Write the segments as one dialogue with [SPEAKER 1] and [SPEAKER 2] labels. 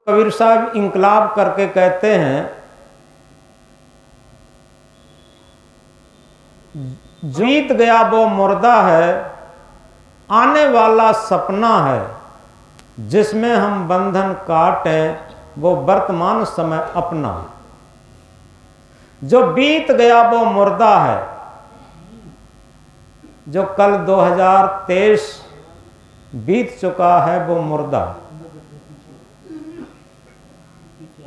[SPEAKER 1] कबीर साहब इंकलाब करके कहते हैं, जीत गया वो मुर्दा है, आने वाला सपना है, जिसमें हम बंधन काटें वो वर्तमान समय अपना। जो बीत गया वो मुर्दा है, जो कल 2023 बीत चुका है वो मुर्दा।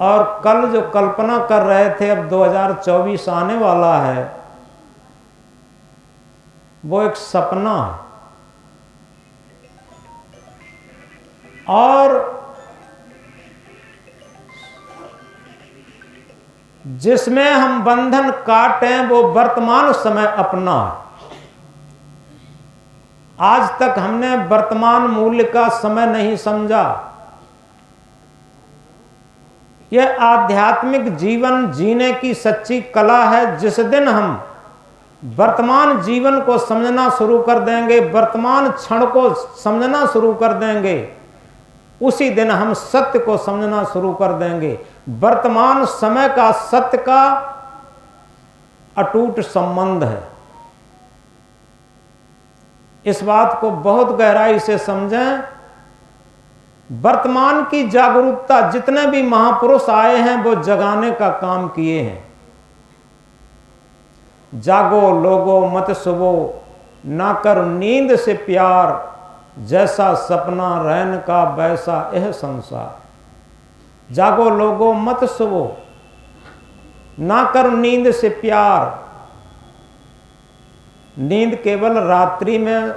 [SPEAKER 1] और कल जो कल्पना कर रहे थे अब 2024 आने वाला है, वो एक सपना है। और जिसमें हम बंधन काटें वो वर्तमान समय अपना है। आज तक हमने वर्तमान मूल्य का समय नहीं समझा। यह आध्यात्मिक जीवन जीने की सच्ची कला है। जिस दिन हम वर्तमान जीवन को समझना शुरू कर देंगे, वर्तमान क्षण को समझना शुरू कर देंगे, उसी दिन हम सत्य को समझना शुरू कर देंगे। वर्तमान समय का सत्य का अटूट संबंध है। इस बात को बहुत गहराई से समझें। वर्तमान की जागरूकता जितने भी महापुरुष आए हैं वो जगाने का काम किए हैं। जागो लोगो मत सुबो, ना कर नींद से प्यार, जैसा सपना रैन का वैसा यह संसार। जागो लोगो मत सुबो, ना कर नींद से प्यार। नींद केवल रात्रि में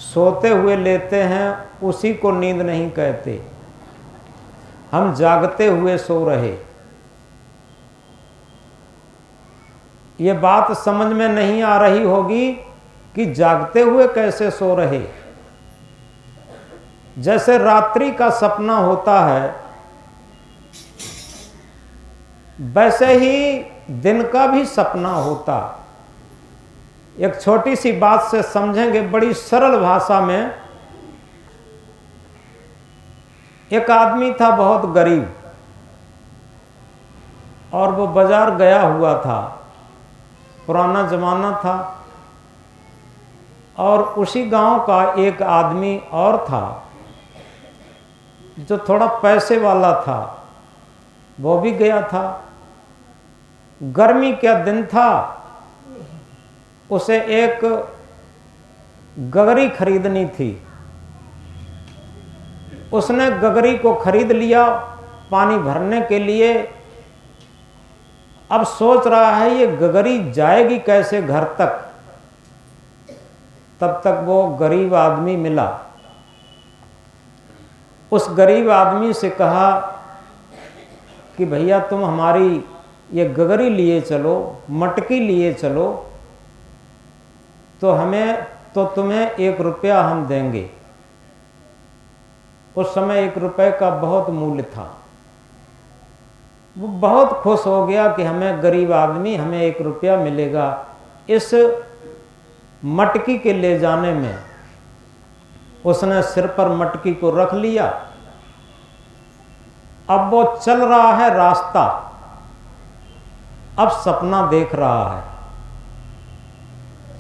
[SPEAKER 1] सोते हुए लेते हैं, उसी को नींद नहीं कहते। हम जागते हुए सो रहे। ये बात समझ में नहीं आ रही होगी कि जागते हुए कैसे सो रहे। जैसे रात्रि का सपना होता है, वैसे ही दिन का भी सपना होता। एक छोटी सी बात से समझेंगे बड़ी सरल भाषा में। एक आदमी था बहुत गरीब, और वो बाजार गया हुआ था। पुराना जमाना था, और उसी गांव का एक आदमी और था जो थोड़ा पैसे वाला था, वो भी गया था। गर्मी का दिन था, उसे एक गगरी खरीदनी थी। उसने गगरी को खरीद लिया पानी भरने के लिए। अब सोच रहा है ये गगरी जाएगी कैसे घर तक। तब तक वो गरीब आदमी मिला। उस गरीब आदमी से कहा कि भैया तुम हमारी ये गगरी लिए चलो, मटकी लिए चलो, तो तुम्हें 1 रुपया हम देंगे। उस समय 1 रुपये का बहुत मूल्य था। वो बहुत खुश हो गया कि हमें गरीब आदमी, हमें 1 रुपया मिलेगा इस मटकी के ले जाने में। उसने सिर पर मटकी को रख लिया। अब वो चल रहा है रास्ता। अब सपना देख रहा है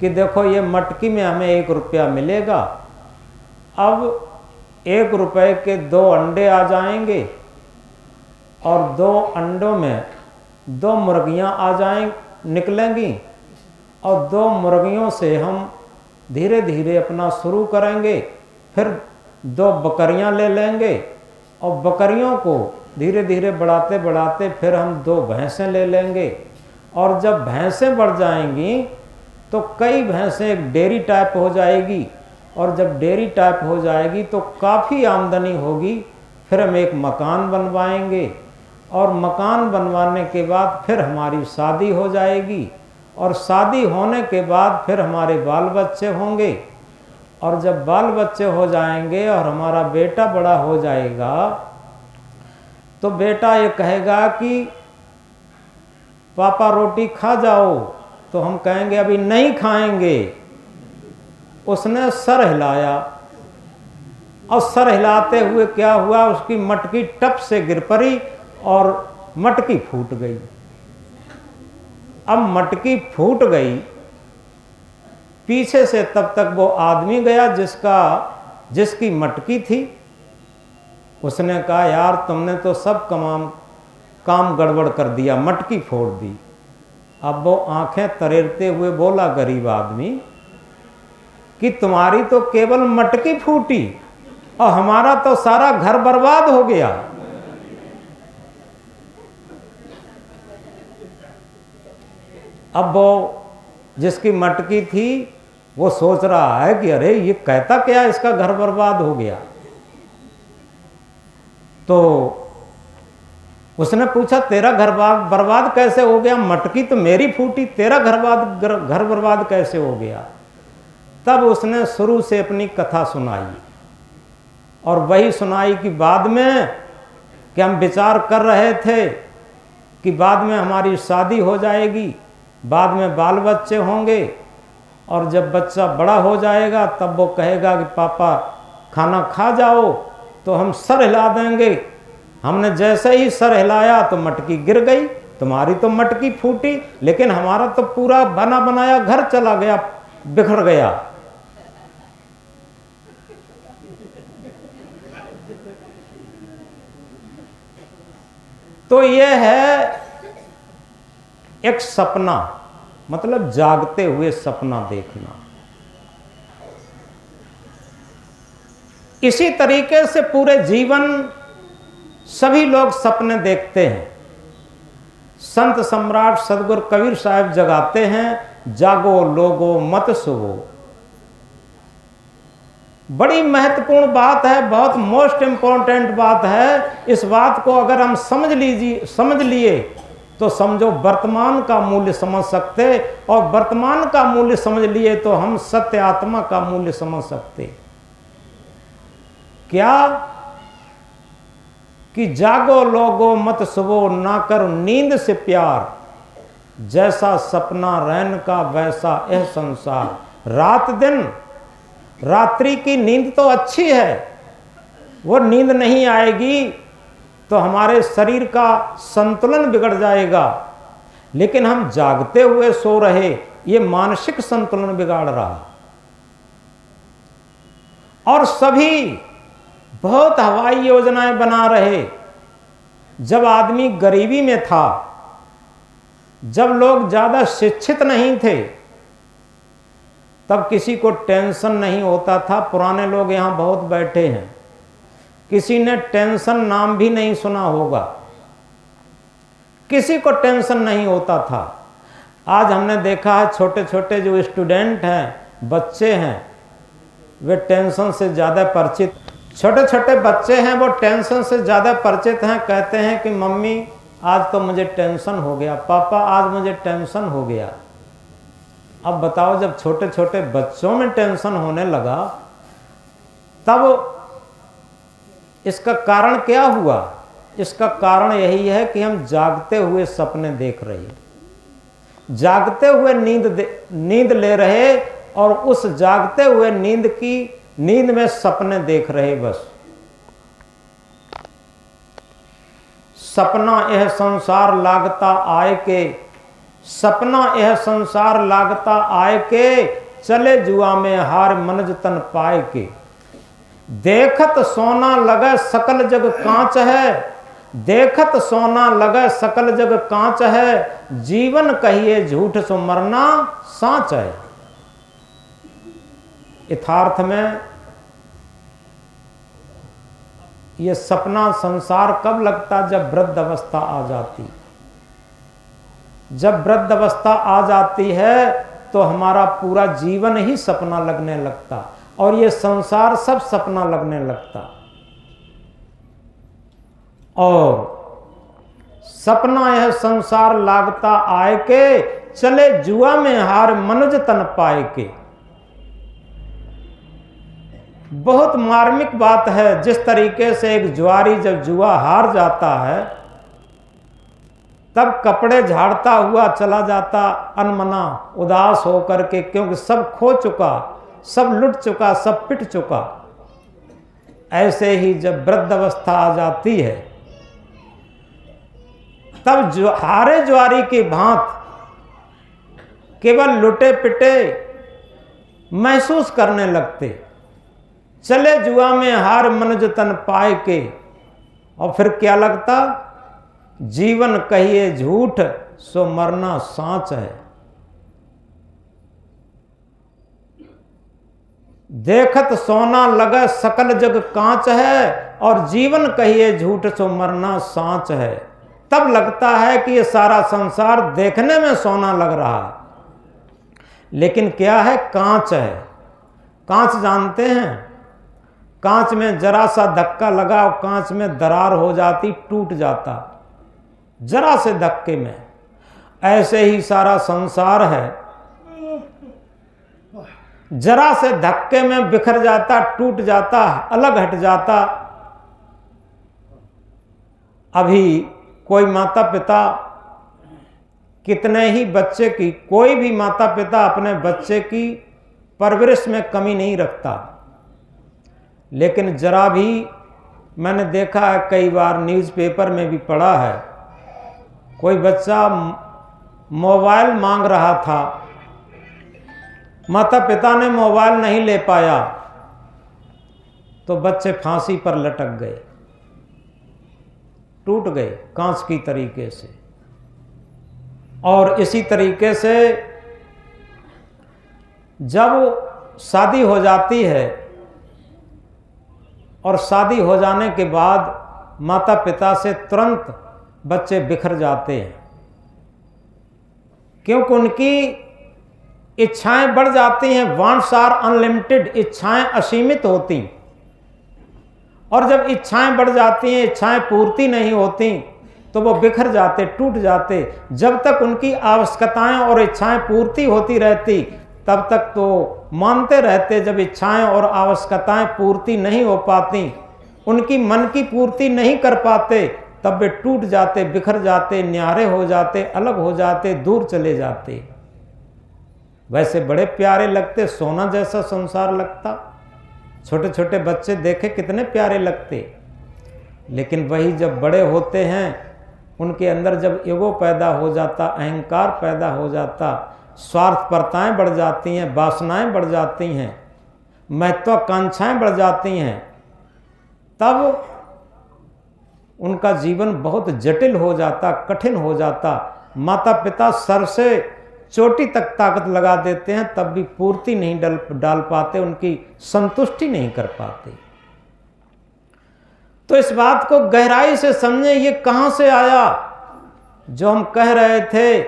[SPEAKER 1] कि देखो ये मटकी में हमें 1 रुपया मिलेगा। अब 1 रुपये के 2 अंडे आ जाएंगे, और 2 अंडों में 2 मुर्गियां आ निकलेंगी, और 2 मुर्गियों से हम धीरे धीरे अपना शुरू करेंगे। फिर 2 बकरियां ले लेंगे, और बकरियों को धीरे धीरे बढ़ाते बढ़ाते फिर हम 2 भैंसें ले लेंगे। और जब भैंसें बढ़ जाएंगी तो कई भैंसें एक डेयरी टाइप हो जाएगी, और जब डेयरी टाइप हो जाएगी तो काफ़ी आमदनी होगी। फिर हम एक मकान बनवाएंगे, और मकान बनवाने के बाद फिर हमारी शादी हो जाएगी, और शादी होने के बाद फिर हमारे बाल बच्चे होंगे। और जब बाल बच्चे हो जाएंगे और हमारा बेटा बड़ा हो जाएगा, तो बेटा ये कहेगा कि पापा रोटी खा जाओ, तो हम कहेंगे अभी नहीं खाएंगे। उसने सर हिलाया और सर हिलाते हुए क्या हुआ, उसकी मटकी टप से गिर पड़ी और मटकी फूट गई। अब मटकी फूट गई, पीछे से तब तक वो आदमी गया जिसकी मटकी थी। उसने कहा, यार तुमने तो सब काम गड़बड़ कर दिया, मटकी फोड़ दी। अब वो आंखें तरेरते हुए बोला गरीब आदमी कि तुम्हारी तो केवल मटकी फूटी और हमारा तो सारा घर बर्बाद हो गया। अब वो जिसकी मटकी थी वो सोच रहा है कि अरे ये कहता क्या, इसका घर बर्बाद हो गया। तो उसने पूछा, तेरा घर बर्बाद कैसे हो गया? मटकी तो मेरी फूटी, तेरा घर बर्बाद कैसे हो गया? तब उसने शुरू से अपनी कथा सुनाई और वही सुनाई कि बाद में कि हम विचार कर रहे थे कि बाद में हमारी शादी हो जाएगी, बाद में बाल बच्चे होंगे और जब बच्चा बड़ा हो जाएगा तब वो कहेगा कि पापा खाना खा जाओ, तो हम सर हिला देंगे। हमने जैसे ही सर हिलाया तो मटकी गिर गई, तुम्हारी तो मटकी फूटी, लेकिन हमारा तो पूरा बना बनाया घर चला गया, बिखर गया। तो यह है एक सपना, मतलब जागते हुए सपना देखना। इसी तरीके से पूरे जीवन सभी लोग सपने देखते हैं। संत सम्राट सदगुरु कबीर साहब जगाते हैं, जागो लोगो मत सोवो। बड़ी महत्वपूर्ण बात है, बहुत मोस्ट इंपॉर्टेंट बात है। इस बात को अगर हम समझ लिए तो समझो वर्तमान का मूल्य समझ सकते, और वर्तमान का मूल्य समझ लिए तो हम सत्य आत्मा का मूल्य समझ सकते। क्या कि जागो लोगो मत सोवो, ना करो नींद से प्यार, जैसा सपना रैन का वैसा यह संसार। रात दिन, रात्रि की नींद तो अच्छी है, वो नींद नहीं आएगी तो हमारे शरीर का संतुलन बिगड़ जाएगा, लेकिन हम जागते हुए सो रहे, ये मानसिक संतुलन बिगाड़ रहा। और सभी बहुत हवाई योजनाएं बना रहे। जब आदमी गरीबी में था, जब लोग ज्यादा शिक्षित नहीं थे, तब किसी को टेंशन नहीं होता था। पुराने लोग यहां बहुत बैठे हैं, किसी ने टेंशन नाम भी नहीं सुना होगा, किसी को टेंशन नहीं होता था। आज हमने देखा है छोटे छोटे जो स्टूडेंट हैं, बच्चे हैं, वे टेंशन से ज़्यादा परिचित, छोटे छोटे बच्चे हैं वो टेंशन से ज़्यादा परिचित हैं। कहते हैं कि मम्मी आज तो मुझे टेंशन हो गया, पापा आज मुझे टेंशन हो गया। अब बताओ, जब छोटे छोटे बच्चों में टेंशन होने लगा तब इसका कारण क्या हुआ? इसका कारण यही है कि हम जागते हुए सपने देख रहे, जागते हुए नींद ले रहे, और उस जागते हुए नींद में सपने देख रहे। बस सपना यह संसार लागता आए के, सपना यह संसार लागता आए के, चले जुआ में हार मनज तन पाए के। देखत सोना लगे सकल जग कांच है, देखत सोना लगे सकल जग कांच है, जीवन कहिए झूठ सो मरना साँच है। यथार्थ में ये सपना संसार कब लगता? जब वृद्ध अवस्था आ जाती। जब वृद्ध अवस्था आ जाती है तो हमारा पूरा जीवन ही सपना लगने लगता, और ये संसार सब सपना लगने लगता। और सपना यह संसार लागता आए के, चले जुआ में हार मनुज तन पाए के। बहुत मार्मिक बात है। जिस तरीके से एक जुआरी जब जुआ हार जाता है तब कपड़े झाड़ता हुआ चला जाता, अनमना उदास होकर के, क्योंकि सब खो चुका, सब लुट चुका, सब पिट चुका। ऐसे ही जब वृद्ध अवस्था आ जाती है तब हारे ज्वारी की भांत केवल लुटे पिटे महसूस करने लगते। चले जुआ में हार मनुज तन पाए के, और फिर क्या लगता, जीवन कहिए झूठ सो मरना सांच है। देखत सोना लगे सकल जग कांच है, और जीवन कहिए झूठ सो मरना सांच है। तब लगता है कि ये सारा संसार देखने में सोना लग रहा है, लेकिन क्या है, कांच है। कांच जानते हैं, कांच में जरा सा धक्का लगा और कांच में दरार हो जाती, टूट जाता जरा से धक्के में। ऐसे ही सारा संसार है, जरा से धक्के में बिखर जाता, टूट जाता, अलग हट जाता। अभी कोई माता पिता कितने ही बच्चे की, कोई भी माता पिता अपने बच्चे की परवरिश में कमी नहीं रखता, लेकिन जरा भी मैंने देखा है, कई बार न्यूज़पेपर में भी पढ़ा है, कोई बच्चा मोबाइल मांग रहा था, माता पिता ने मोबाइल नहीं ले पाया तो बच्चे फांसी पर लटक गए, टूट गए कांच की तरीके से। और इसी तरीके से जब शादी हो जाती है और शादी हो जाने के बाद माता पिता से तुरंत बच्चे बिखर जाते हैं, क्योंकि उनकी इच्छाएं बढ़ जाती हैं। वांट्स आर अनलिमिटेड, इच्छाएं असीमित होती, और जब इच्छाएं बढ़ जाती हैं, इच्छाएं पूर्ति नहीं होती, तो वो बिखर जाते, टूट जाते। जब तक उनकी आवश्यकताएं और इच्छाएं पूर्ति होती रहती तब तक तो मानते रहते। जब इच्छाएं और आवश्यकताएं पूर्ति नहीं हो पाती, उनकी मन की पूर्ति नहीं कर पाते, तब वे टूट जाते, बिखर जाते, न्यारे हो जाते, अलग हो जाते, दूर चले जाते। वैसे बड़े प्यारे लगते, सोना जैसा संसार लगता, छोटे छोटे बच्चे देखे कितने प्यारे लगते। लेकिन वही जब बड़े होते हैं, उनके अंदर जब ईगो पैदा हो जाता, अहंकार पैदा हो जाता, स्वार्थपरताएं बढ़ जाती हैं, वासनाएं बढ़ जाती हैं, महत्वाकांक्षाएं बढ़ जाती हैं, तब उनका जीवन बहुत जटिल हो जाता, कठिन हो जाता। माता पिता सर से चोटी तक ताकत लगा देते हैं, तब भी पूर्ति नहीं डाल पाते, उनकी संतुष्टि नहीं कर पाते। तो इस बात को गहराई से समझें, ये कहाँ से आया जो हम कह रहे थे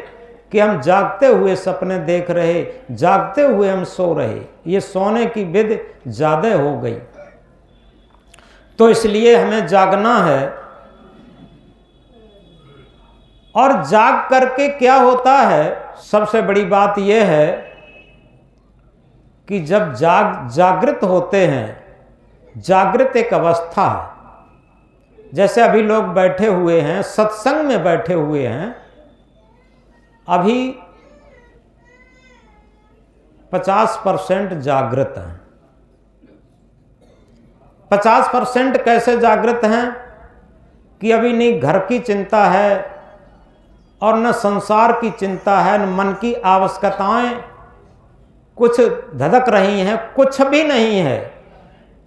[SPEAKER 1] कि हम जागते हुए सपने देख रहे, जागते हुए हम सो रहे। ये सोने की विधि ज़्यादा हो गई, तो इसलिए हमें जागना है। और जाग करके क्या होता है, सबसे बड़ी बात यह है कि जब जागृत होते हैं, जागृत एक अवस्था है। जैसे अभी लोग बैठे हुए हैं, सत्संग में बैठे हुए हैं, अभी 50% जागृत हैं। 50% कैसे जागृत हैं कि अभी नहीं घर की चिंता है और न संसार की चिंता है, न मन की आवश्यकताएं कुछ धधक रही हैं, कुछ भी नहीं है।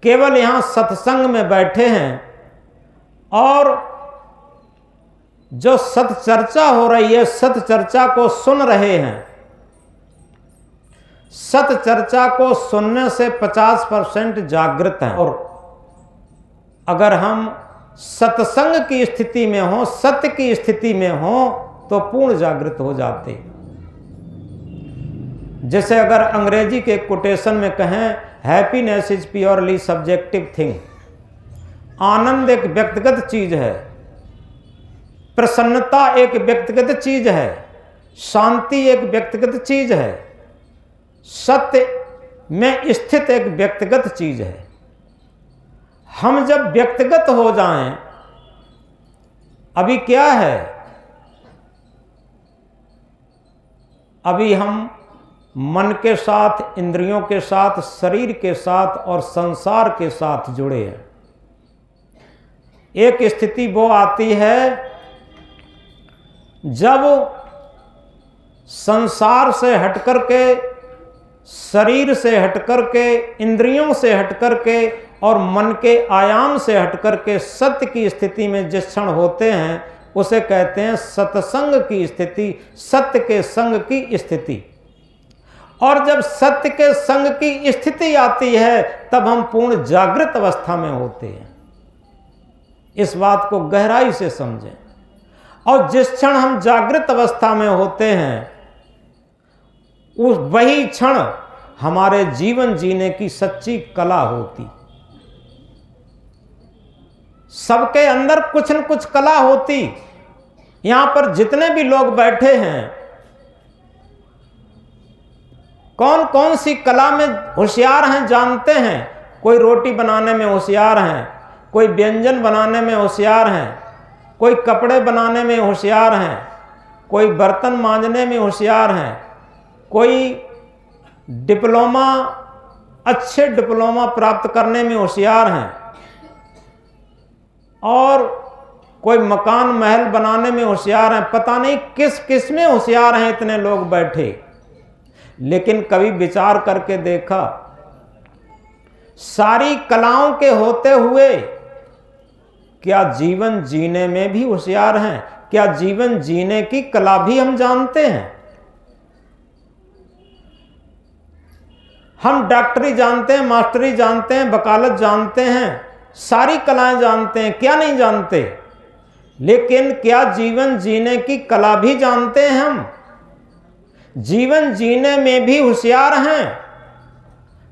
[SPEAKER 1] केवल यहाँ सत्संग में बैठे हैं और जो सत चर्चा हो रही है, सत चर्चा को सुन रहे हैं। सत चर्चा को सुनने से 50% जागृत हैं। और अगर हम सत्संग की स्थिति में हो, सत्य की स्थिति में हो, तो पूर्ण जागृत हो जाते। जैसे अगर अंग्रेजी के कोटेशन में कहें, happiness is purely subjective thing. आनंद एक व्यक्तिगत चीज है, प्रसन्नता एक व्यक्तिगत चीज है, शांति एक व्यक्तिगत चीज है, सत्य में स्थित एक व्यक्तिगत चीज है। हम जब व्यक्तिगत हो जाएं, अभी क्या है, अभी हम मन के साथ, इंद्रियों के साथ, शरीर के साथ और संसार के साथ जुड़े हैं। एक स्थिति वो आती है जब संसार से हटकर के, शरीर से हटकर के, इंद्रियों से हटकर के और मन के आयाम से हटकर के सत्य की स्थिति में जिस क्षण होते हैं उसे कहते हैं सत्संग की स्थिति, सत्य के संग की स्थिति। और जब सत्य के संग की स्थिति आती है तब हम पूर्ण जागृत अवस्था में होते हैं। इस बात को गहराई से समझें। और जिस क्षण हम जागृत अवस्था में होते हैं उस वही क्षण हमारे जीवन जीने की सच्ची कला होती। सबके अंदर कुछ न कुछ कला होती। यहां पर जितने भी लोग बैठे हैं, कौन कौन सी कला में होशियार हैं जानते हैं। कोई रोटी बनाने में होशियार हैं, कोई व्यंजन बनाने में होशियार हैं, कोई कपड़े बनाने में होशियार हैं, कोई बर्तन मांजने में होशियार हैं, कोई डिप्लोमा, अच्छे डिप्लोमा प्राप्त करने में होशियार हैं, और कोई मकान महल बनाने में होशियार हैं। पता नहीं किस किस में होशियार हैं इतने लोग बैठे। लेकिन कभी विचार करके देखा, सारी कलाओं के होते हुए क्या जीवन जीने में भी होशियार हैं? क्या जीवन जीने की कला भी हम जानते हैं? हम डॉक्टरी जानते हैं, मास्टरी जानते हैं, वकालत जानते हैं, सारी कलाएं जानते हैं, क्या नहीं जानते? लेकिन क्या जीवन जीने की कला भी जानते हैं हम? जीवन जीने में भी होशियार हैं।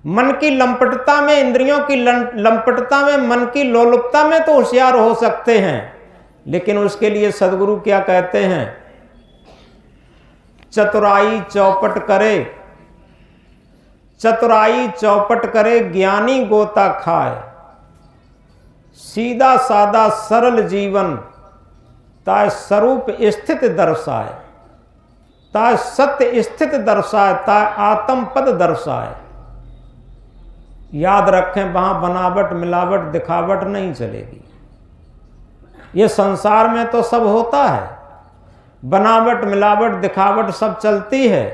[SPEAKER 1] मन की लंपटता में, इंद्रियों की लंपटता में, मन की लोलुपता में तो होशियार हो सकते हैं। लेकिन उसके लिए सदगुरु क्या कहते हैं? चतुराई चौपट करे, चतुराई चौपट करे, ज्ञानी गोता खाए, सीधा सादा सरल जीवन ताय स्वरूप स्थित दर्शाए, ताय सत्य स्थित दर्शाए, ताय आत्म पद दर्शाए। याद रखें, वहां बनावट मिलावट दिखावट नहीं चलेगी। ये संसार में तो सब होता है, बनावट मिलावट दिखावट सब चलती है।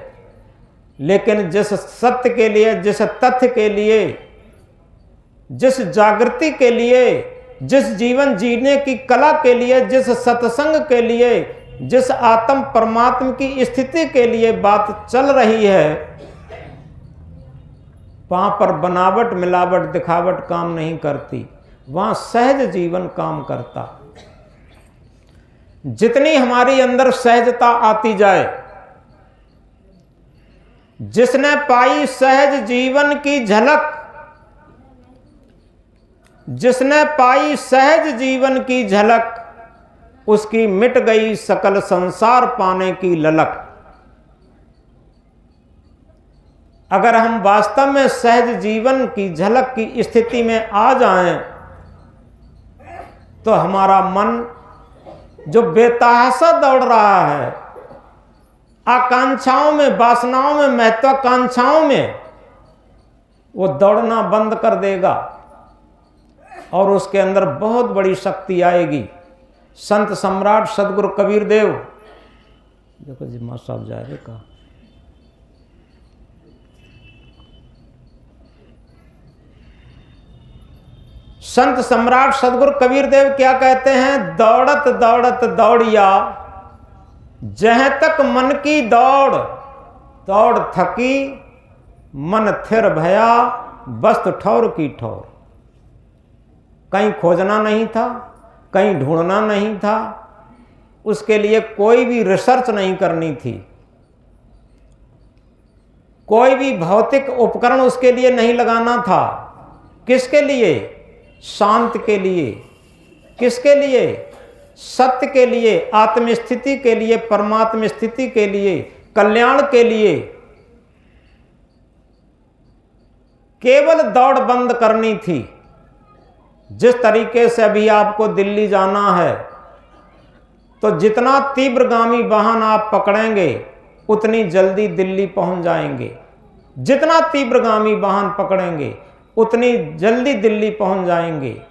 [SPEAKER 1] लेकिन जिस सत्य के लिए, जिस तथ्य के लिए, जिस जागृति के लिए, जिस जीवन जीने की कला के लिए, जिस सत्संग के लिए, जिस आत्म परमात्मा की स्थिति के लिए बात चल रही है, वहां पर बनावट मिलावट दिखावट काम नहीं करती, वहां सहज जीवन काम करता। जितनी हमारी अंदर सहजता आती जाए, जिसने पाई सहज जीवन की झलक, जिसने पाई सहज जीवन की झलक, उसकी मिट गई सकल संसार पाने की ललक। अगर हम वास्तव में सहज जीवन की झलक की स्थिति में आ जाएं, तो हमारा मन जो बेतहाशा दौड़ रहा है, आकांक्षाओं में, वासनाओं में, महत्वाकांक्षाओं में, वो दौड़ना बंद कर देगा और उसके अंदर बहुत बड़ी शक्ति आएगी। संत सम्राट सदगुरु कबीर देव, देखो जी मां साहब जा रहे कहा, संत सम्राट सदगुरु कबीर देव क्या कहते हैं? दौड़त दौड़त दौड़िया, जहां तक मन की दौड़, दौड़ थकी मन थिर भया, बस्त ठौर की ठौर। कहीं खोजना नहीं था, कहीं ढूंढना नहीं था, उसके लिए कोई भी रिसर्च नहीं करनी थी, कोई भी भौतिक उपकरण उसके लिए नहीं लगाना था। किसके लिए? शांत के लिए। किसके लिए? सत्य के लिए, आत्मस्थिति के लिए, परमात्म स्थिति के लिए, कल्याण के लिए। केवल दौड़ बंद करनी थी। जिस तरीके से अभी आपको दिल्ली जाना है, तो जितना तीव्रगामी वाहन आप पकड़ेंगे उतनी जल्दी दिल्ली पहुंच जाएंगे। जितना तीव्रगामी वाहन पकड़ेंगे उतनी जल्दी दिल्ली पहुंच जाएंगे।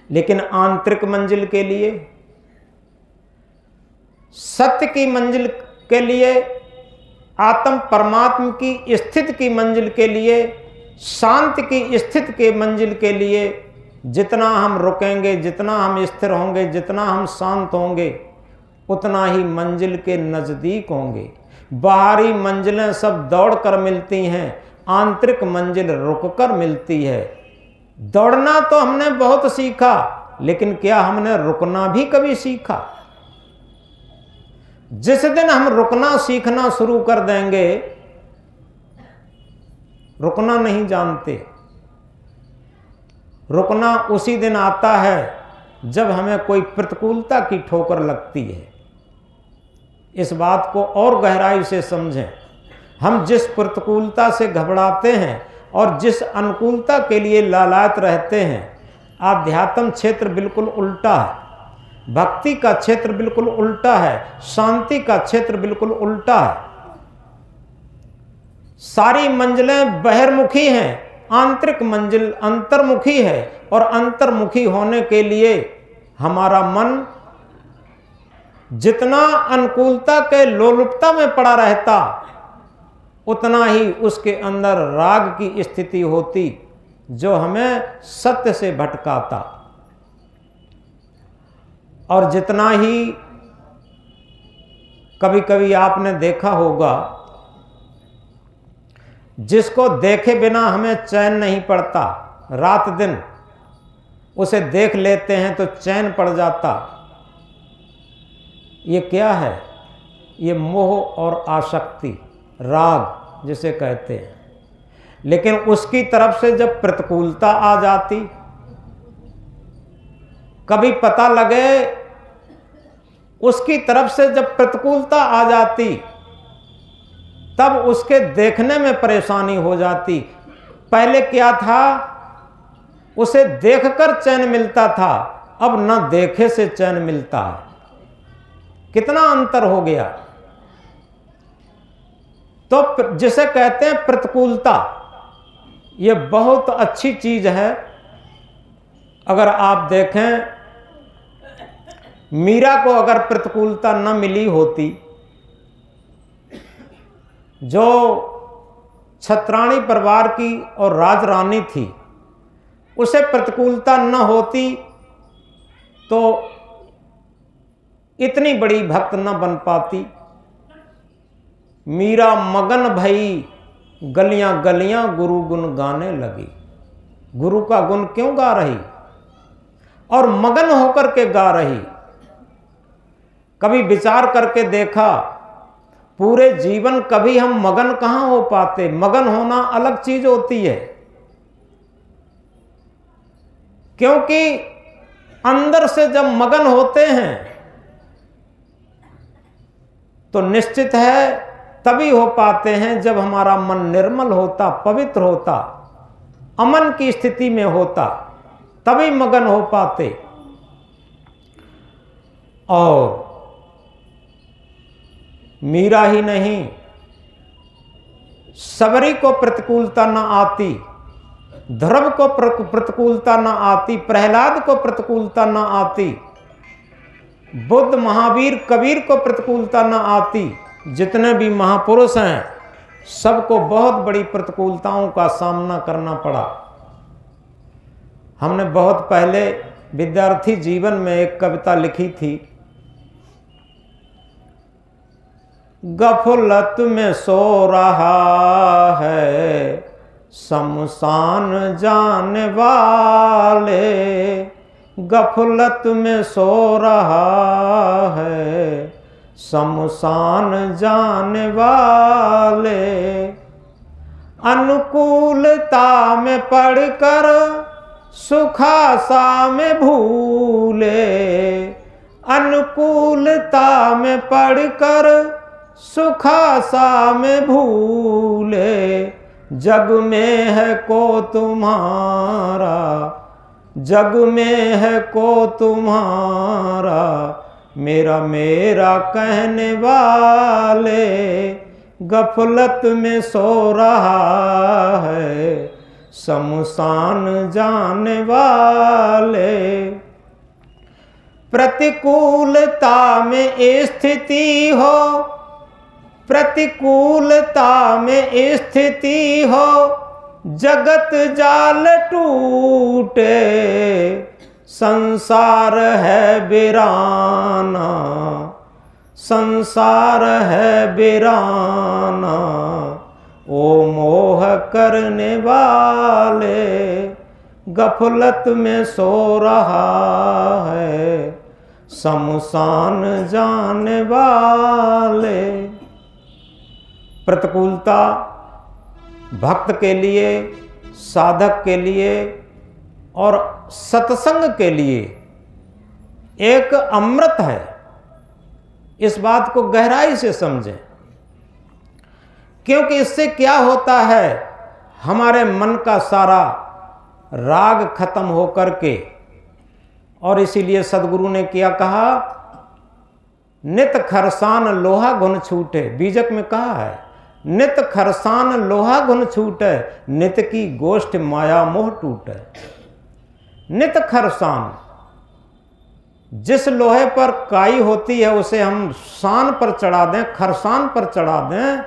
[SPEAKER 1] लेकिन आंतरिक मंजिल के लिए, सत्य की मंजिल के लिए, आत्म परमात्मा की स्थिति की मंजिल के लिए, शांति की स्थिति के मंजिल के लिए जितना हम रुकेंगे, जितना हम स्थिर होंगे, जितना हम शांत होंगे, उतना ही मंजिल के नज़दीक होंगे। बाहरी मंजिलें सब दौड़कर मिलती हैं, आंतरिक मंजिल रुककर मिलती है। दौड़ना तो हमने बहुत सीखा, लेकिन क्या हमने रुकना भी कभी सीखा? जिस दिन हम रुकना सीखना शुरू कर देंगे, रुकना नहीं जानते। रुकना उसी दिन आता है जब हमें कोई प्रतिकूलता की ठोकर लगती है। इस बात को और गहराई से समझें। हम जिस प्रतिकूलता से घबराते हैं और जिस अनुकूलता के लिए लालायत रहते हैं, आध्यात्म क्षेत्र बिल्कुल उल्टा है, भक्ति का क्षेत्र बिल्कुल उल्टा है, शांति का क्षेत्र बिल्कुल उल्टा है। सारी मंजिलें बहिर्मुखी हैं, आंतरिक मंजिल अंतर्मुखी है, और अंतर्मुखी होने के लिए हमारा मन जितना अनुकूलता के लोलुपता में पड़ा रहता, उतना ही उसके अंदर राग की स्थिति होती जो हमें सत्य से भटकाता। और जितना ही कभी कभी आपने देखा होगा, जिसको देखे बिना हमें चैन नहीं पड़ता, रात दिन उसे देख लेते हैं तो चैन पड़ जाता। ये क्या है? ये मोह और आसक्ति, राग जिसे कहते हैं। लेकिन उसकी तरफ से जब प्रतिकूलता आ जाती, कभी पता लगे उसकी तरफ से जब प्रतिकूलता आ जाती, तब उसके देखने में परेशानी हो जाती। पहले क्या था? उसे देखकर चैन मिलता था, अब न देखे से चैन मिलता है। कितना अंतर हो गया। तो जिसे कहते हैं प्रतिकूलता, ये बहुत अच्छी चीज है। अगर आप देखें, मीरा को अगर प्रतिकूलता न मिली होती, जो छत्राणी परिवार की और राजरानी थी, उसे प्रतिकूलता न होती तो इतनी बड़ी भक्त न बन पाती। मीरा मगन भई गलियां गलियां गुरु गुण गाने लगी। गुरु का गुण क्यों गा रही? और मगन होकर के गा रही। कभी विचार करके देखा, पूरे जीवन कभी हम मगन कहां हो पाते? मगन होना अलग चीज होती है, क्योंकि अंदर से जब मगन होते हैं तो निश्चित है तभी हो पाते हैं जब हमारा मन निर्मल होता, पवित्र होता, अमन की स्थिति में होता, तभी मगन हो पाते। और मीरा ही नहीं, सबरी को प्रतिकूलता न आती, ध्रुव को प्रतिकूलता न आती, प्रहलाद को प्रतिकूलता न आती, बुद्ध, महावीर, कबीर को प्रतिकूलता न आती। जितने भी महापुरुष हैं, सबको बहुत बड़ी प्रतिकूलताओं का सामना करना पड़ा। हमने बहुत पहले विद्यार्थी जीवन में एक कविता लिखी थी, गफलत में सो रहा है शमशान जाने वाले, गफलत में सो रहा है शमशान जाने वाले, अनुकूलता में पढ़कर सुखासा में भूले, अनुकूलता में पढ़कर सुखासा में भूले, जग में है को तुम्हारा, जग में है को तुम्हारा, मेरा मेरा कहने वाले, गफलत में सो रहा है शमशान जाने वाले। प्रतिकूलता में स्थिति हो, प्रतिकूलता में स्थिति हो, जगत जाल टूटे, संसार है वीराना, संसार है वीराना। ओ मोह करने वाले, गफलत में सो रहा है, शमशान जाने वाले। प्रतिकूलता भक्त के लिए, साधक के लिए और सत्संग के लिए एक अमृत है। इस बात को गहराई से समझें, क्योंकि इससे क्या होता है, हमारे मन का सारा राग खत्म होकर के, और इसीलिए सदगुरु ने क्या कहा, नित खरसान लोहा गुण छूटे। बीजक में कहा है, नित खरसान लोहा गुण छूटे, नित की गोष्ठ माया मोह टूटे। नित खरसान, जिस लोहे पर काई होती है उसे हम सान पर चढ़ा दें, खरसान पर चढ़ा दें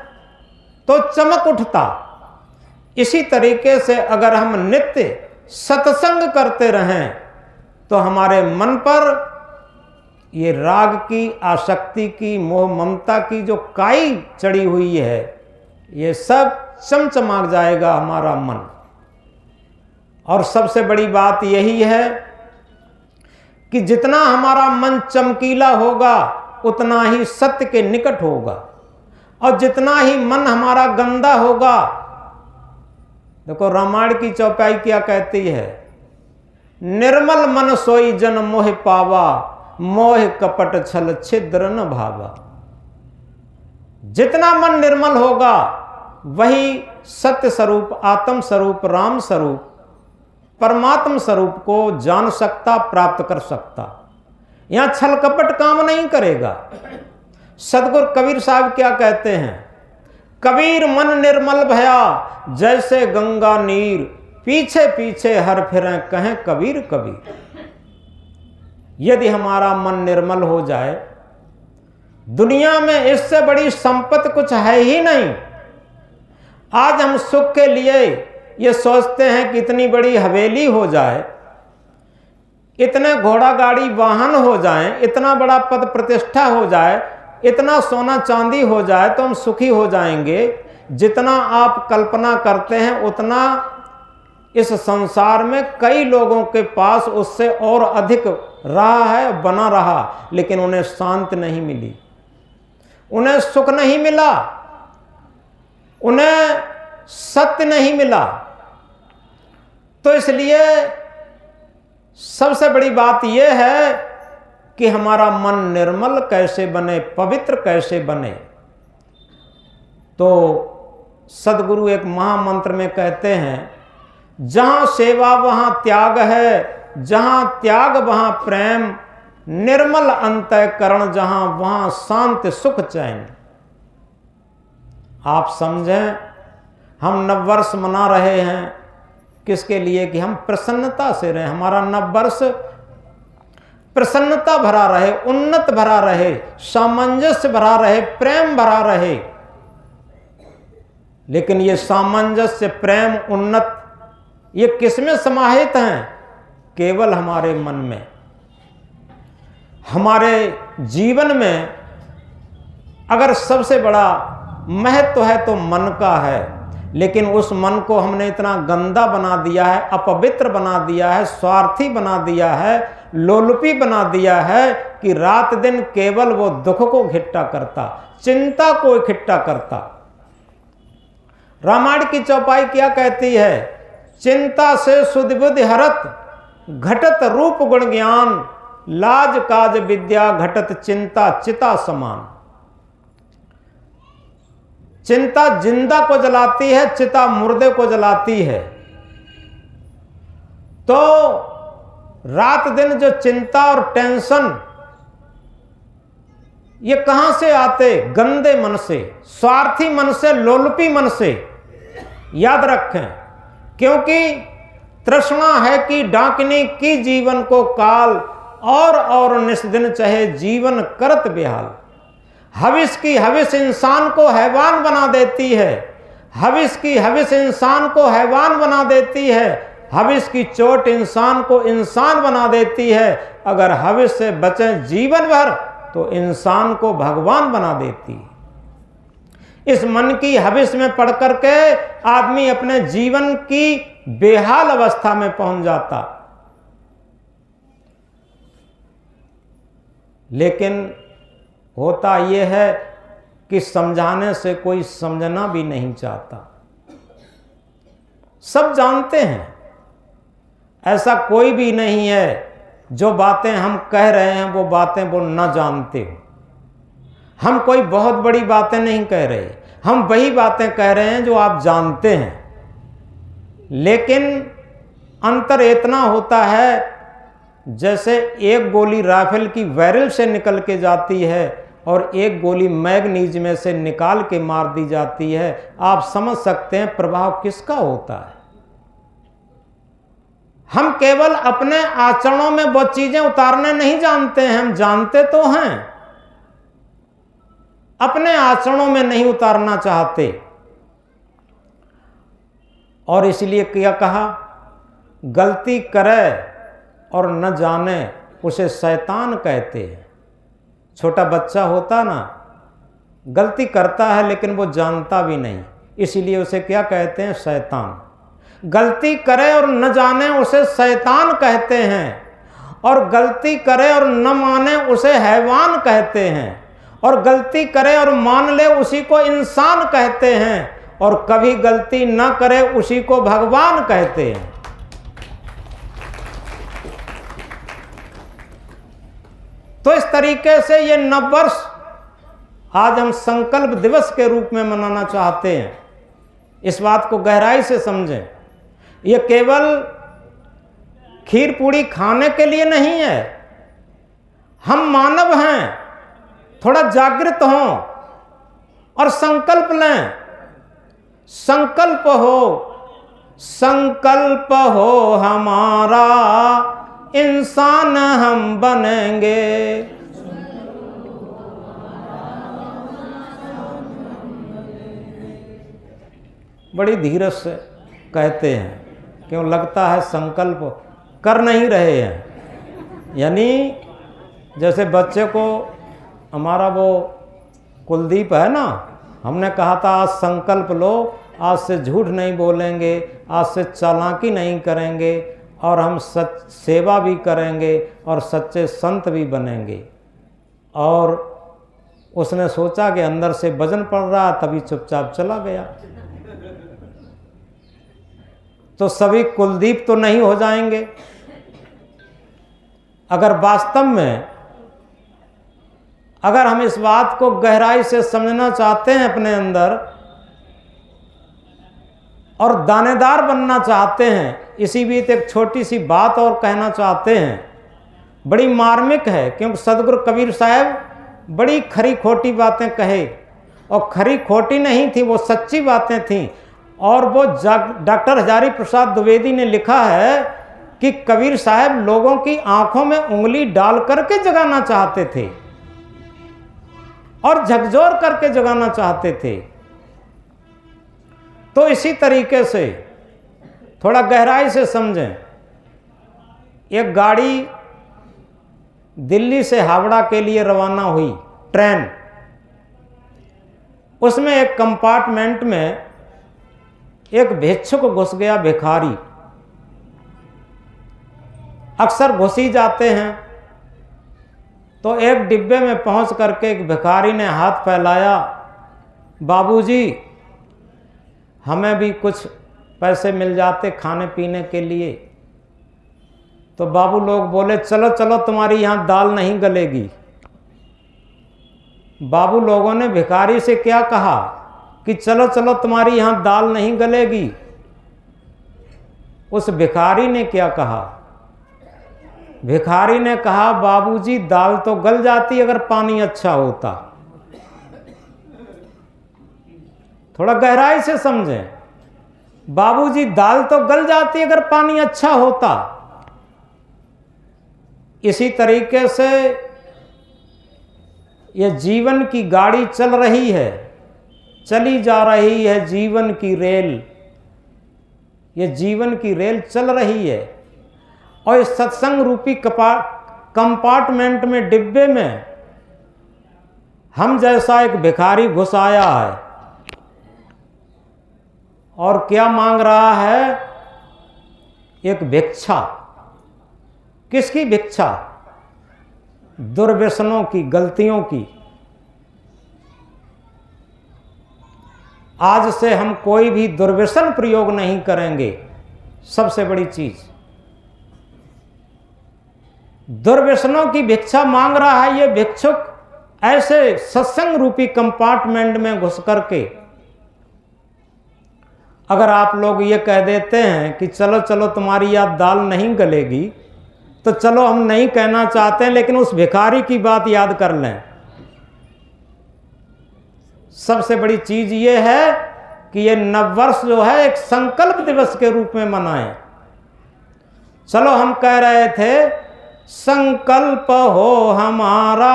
[SPEAKER 1] तो चमक उठता। इसी तरीके से अगर हम नित्य सत्संग करते रहें तो हमारे मन पर ये राग की, आसक्ति की, मोह ममता की जो काई चढ़ी हुई है, ये सब चमचमाक जाएगा हमारा मन। और सबसे बड़ी बात यही है कि जितना हमारा मन चमकीला होगा उतना ही सत्य के निकट होगा, और जितना ही मन हमारा गंदा होगा। देखो रामायण की चौपाई क्या कहती है, निर्मल मन सोई जन मोह पावा, मोह कपट छल छिद्र न भावा। जितना मन निर्मल होगा वही सत्य स्वरूप, आत्म स्वरूप, राम स्वरूप, परमात्म स्वरूप को जान सकता, प्राप्त कर सकता। यहां छल कपट काम नहीं करेगा। सदगुरु कबीर साहब क्या कहते हैं, कबीर मन निर्मल भया, जैसे गंगा नीर, पीछे पीछे हर फिरें कहें कबीर कबीर। यदि हमारा मन निर्मल हो जाए, दुनिया में इससे बड़ी संपत्ति कुछ है ही नहीं। आज हम सुख के लिए ये सोचते हैं कि इतनी बड़ी हवेली हो जाए, इतने घोड़ा गाड़ी वाहन हो जाएं, इतना बड़ा पद प्रतिष्ठा हो जाए, इतना सोना चांदी हो जाए तो हम सुखी हो जाएंगे। जितना आप कल्पना करते हैं उतना इस संसार में कई लोगों के पास उससे और अधिक रहा है, बना रहा, लेकिन उन्हें शांति नहीं मिली, उन्हें सुख नहीं मिला, उन्हें सत्य नहीं मिला। तो इसलिए सबसे बड़ी बात यह है कि हमारा मन निर्मल कैसे बने, पवित्र कैसे बने। तो सदगुरु एक महामंत्र में कहते हैं, जहां सेवा वहां त्याग है, जहां त्याग वहां प्रेम, निर्मल अंतःकरण जहां वहां शांति सुख चैन। आप समझें, हम नववर्ष मना रहे हैं किसके लिए, कि हम प्रसन्नता से रहें, हमारा नववर्ष प्रसन्नता भरा रहे, उन्नत भरा रहे, सामंजस्य भरा रहे, प्रेम भरा रहे। लेकिन ये सामंजस्य, प्रेम, उन्नत, ये किसमें समाहित हैं? केवल हमारे मन में। हमारे जीवन में अगर सबसे बड़ा महत्व है तो मन का है, लेकिन उस मन को हमने इतना गंदा बना दिया है, अपवित्र बना दिया है, स्वार्थी बना दिया है, लोलुपी बना दिया है कि रात दिन केवल वो दुख को इकट्ठा करता, चिंता को इकट्ठा करता। रामायण की चौपाई क्या कहती है, चिंता से सुधि बुद्धि हरत, घटत रूप गुण ज्ञान, लाज काज विद्या घटत चिंता चिता समान। चिंता जिंदा को जलाती है, चिता मुर्दे को जलाती है। तो रात दिन जो चिंता और टेंशन, ये कहां से आते? गंदे मन से, स्वार्थी मन से, लोलुपी मन से। याद रखें, क्योंकि तृष्णा है कि डाकनी की जीवन को काल, और निस्दिन चाहे जीवन करत बेहाल। हविस की हविस इंसान को हैवान बना देती है, हविस की हविस इंसान को हैवान बना देती है, हविस की चोट इंसान को इंसान बना देती है। अगर हविस से बचें जीवन भर तो इंसान को भगवान बना देती है। इस मन की हविस में पड़ करके आदमी अपने जीवन की बेहाल अवस्था में पहुंच जाता। लेकिन होता यह है कि समझाने से कोई समझना भी नहीं चाहता। सब जानते हैं, ऐसा कोई भी नहीं है जो बातें हम कह रहे हैं वो बातें वो न जानते हो। हम कोई बहुत बड़ी बातें नहीं कह रहे, हम वही बातें कह रहे हैं जो आप जानते हैं। लेकिन अंतर इतना होता है जैसे एक गोली राइफल की बैरल से निकल के जाती है और एक गोली मैगनीज में से निकाल के मार दी जाती है। आप समझ सकते हैं प्रभाव किसका होता है। हम केवल अपने आचरणों में वो चीजें उतारने नहीं जानते हैं, हम जानते तो हैं, अपने आचरणों में नहीं उतारना चाहते। और इसलिए क्या कहा, गलती करे और न जाने उसे शैतान कहते हैं। छोटा बच्चा होता ना, गलती करता है लेकिन वो जानता भी नहीं, इसलिए उसे क्या कहते हैं, शैतान। गलती करे और न जाने उसे शैतान कहते हैं, और गलती करे और न माने उसे हैवान कहते हैं, और गलती करे और मान ले उसी को इंसान कहते हैं, और कभी गलती न करे उसी को भगवान कहते हैं। तो इस तरीके से ये नववर्ष आज हम संकल्प दिवस के रूप में मनाना चाहते हैं। इस बात को गहराई से समझें, ये केवल खीर पूड़ी खाने के लिए नहीं है। हम मानव हैं, थोड़ा जागृत हों और संकल्प लें। संकल्प हो हमारा, इंसान हम बनेंगे। बड़ी धीरज से कहते हैं, क्यों लगता है संकल्प कर नहीं रहे हैं। यानी जैसे बच्चे को, हमारा वो कुलदीप है ना, हमने कहा था आज संकल्प लो, आज से झूठ नहीं बोलेंगे, आज से चालाकी नहीं करेंगे, और हम सच सेवा भी करेंगे और सच्चे संत भी बनेंगे। और उसने सोचा कि अंदर से वजन पड़ रहा, तभी चुपचाप चला गया। तो सभी कुलदीप तो नहीं हो जाएंगे। अगर वास्तव में अगर हम इस बात को गहराई से समझना चाहते हैं अपने अंदर और दानेदार बनना चाहते हैं, इसी बीच एक छोटी सी बात और कहना चाहते हैं, बड़ी मार्मिक है। क्योंकि सदगुरु कबीर साहब बड़ी खरी खोटी बातें कहे, और खरी खोटी नहीं थी, वो सच्ची बातें थीं। और वो डॉक्टर हजारी प्रसाद द्विवेदी ने लिखा है कि कबीर साहब लोगों की आंखों में उंगली डाल करके जगाना चाहते थे और झकझोर करके जगाना चाहते थे। तो इसी तरीके से थोड़ा गहराई से समझें। एक गाड़ी दिल्ली से हावड़ा के लिए रवाना हुई, ट्रेन। उसमें एक कंपार्टमेंट में एक भिक्षुक घुस गया, भिखारी। अक्सर घुस ही जाते हैं। तो एक डिब्बे में पहुंच करके एक भिखारी ने हाथ फैलाया, बाबूजी हमें भी कुछ पैसे मिल जाते खाने पीने के लिए। तो बाबू लोग बोले, चलो चलो तुम्हारी यहाँ दाल नहीं गलेगी। बाबू लोगों ने भिखारी से क्या कहा कि चलो चलो तुम्हारी यहाँ दाल नहीं गलेगी। उस भिखारी ने क्या कहा? भिखारी ने कहा, बाबूजी दाल तो गल जाती अगर पानी अच्छा होता। थोड़ा गहराई से समझें। बाबूजी दाल तो गल जाती अगर पानी अच्छा होता। इसी तरीके से ये जीवन की गाड़ी चल रही है, चली जा रही है जीवन की रेल। ये जीवन की रेल चल रही है और इस सत्संग रूपी कंपार्टमेंट में, डिब्बे में हम जैसा एक भिखारी घुस आया है और क्या मांग रहा है? एक भिक्षा। किसकी भिक्षा? दुर्व्यसनों की, गलतियों की। आज से हम कोई भी दुर्व्यसन प्रयोग नहीं करेंगे। सबसे बड़ी चीज, दुर्व्यसनों की भिक्षा मांग रहा है ये भिक्षुक ऐसे सत्संग रूपी कंपार्टमेंट में घुस करके। अगर आप लोग ये कह देते हैं कि चलो चलो तुम्हारी याद दाल नहीं गलेगी, तो चलो हम नहीं कहना चाहते हैं, लेकिन उस भिखारी की बात याद कर लें। सबसे बड़ी चीज ये है कि ये नववर्ष जो है एक संकल्प दिवस के रूप में मनाएं। चलो हम कह रहे थे संकल्प हो हमारा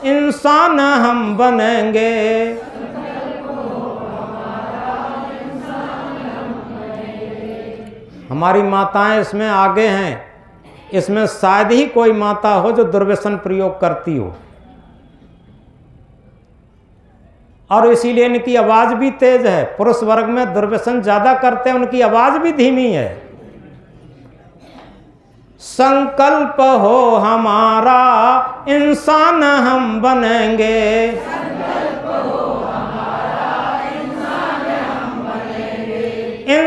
[SPEAKER 1] इंसान हम बनेंगे। हमारी माताएं इसमें आगे हैं। इसमें शायद ही कोई माता हो जो दुर्व्यसन प्रयोग करती हो, और इसीलिए इनकी आवाज भी तेज है। पुरुष वर्ग में दुर्व्यसन ज्यादा करते हैं, उनकी आवाज भी धीमी है। संकल्प हो हमारा इंसान हम बनेंगे।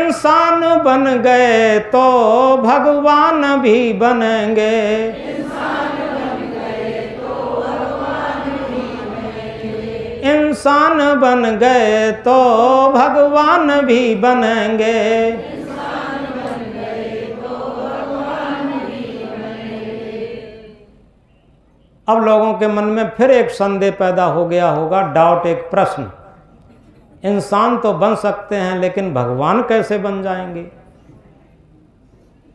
[SPEAKER 1] इंसान बन गए तो भगवान भी बनेंगे। इंसान बन गए तो भगवान भी बनेंगे। अब लोगों के मन में फिर एक संदेह पैदा हो गया होगा, डाउट, एक प्रश्न। इंसान तो बन सकते हैं लेकिन भगवान कैसे बन जाएंगे?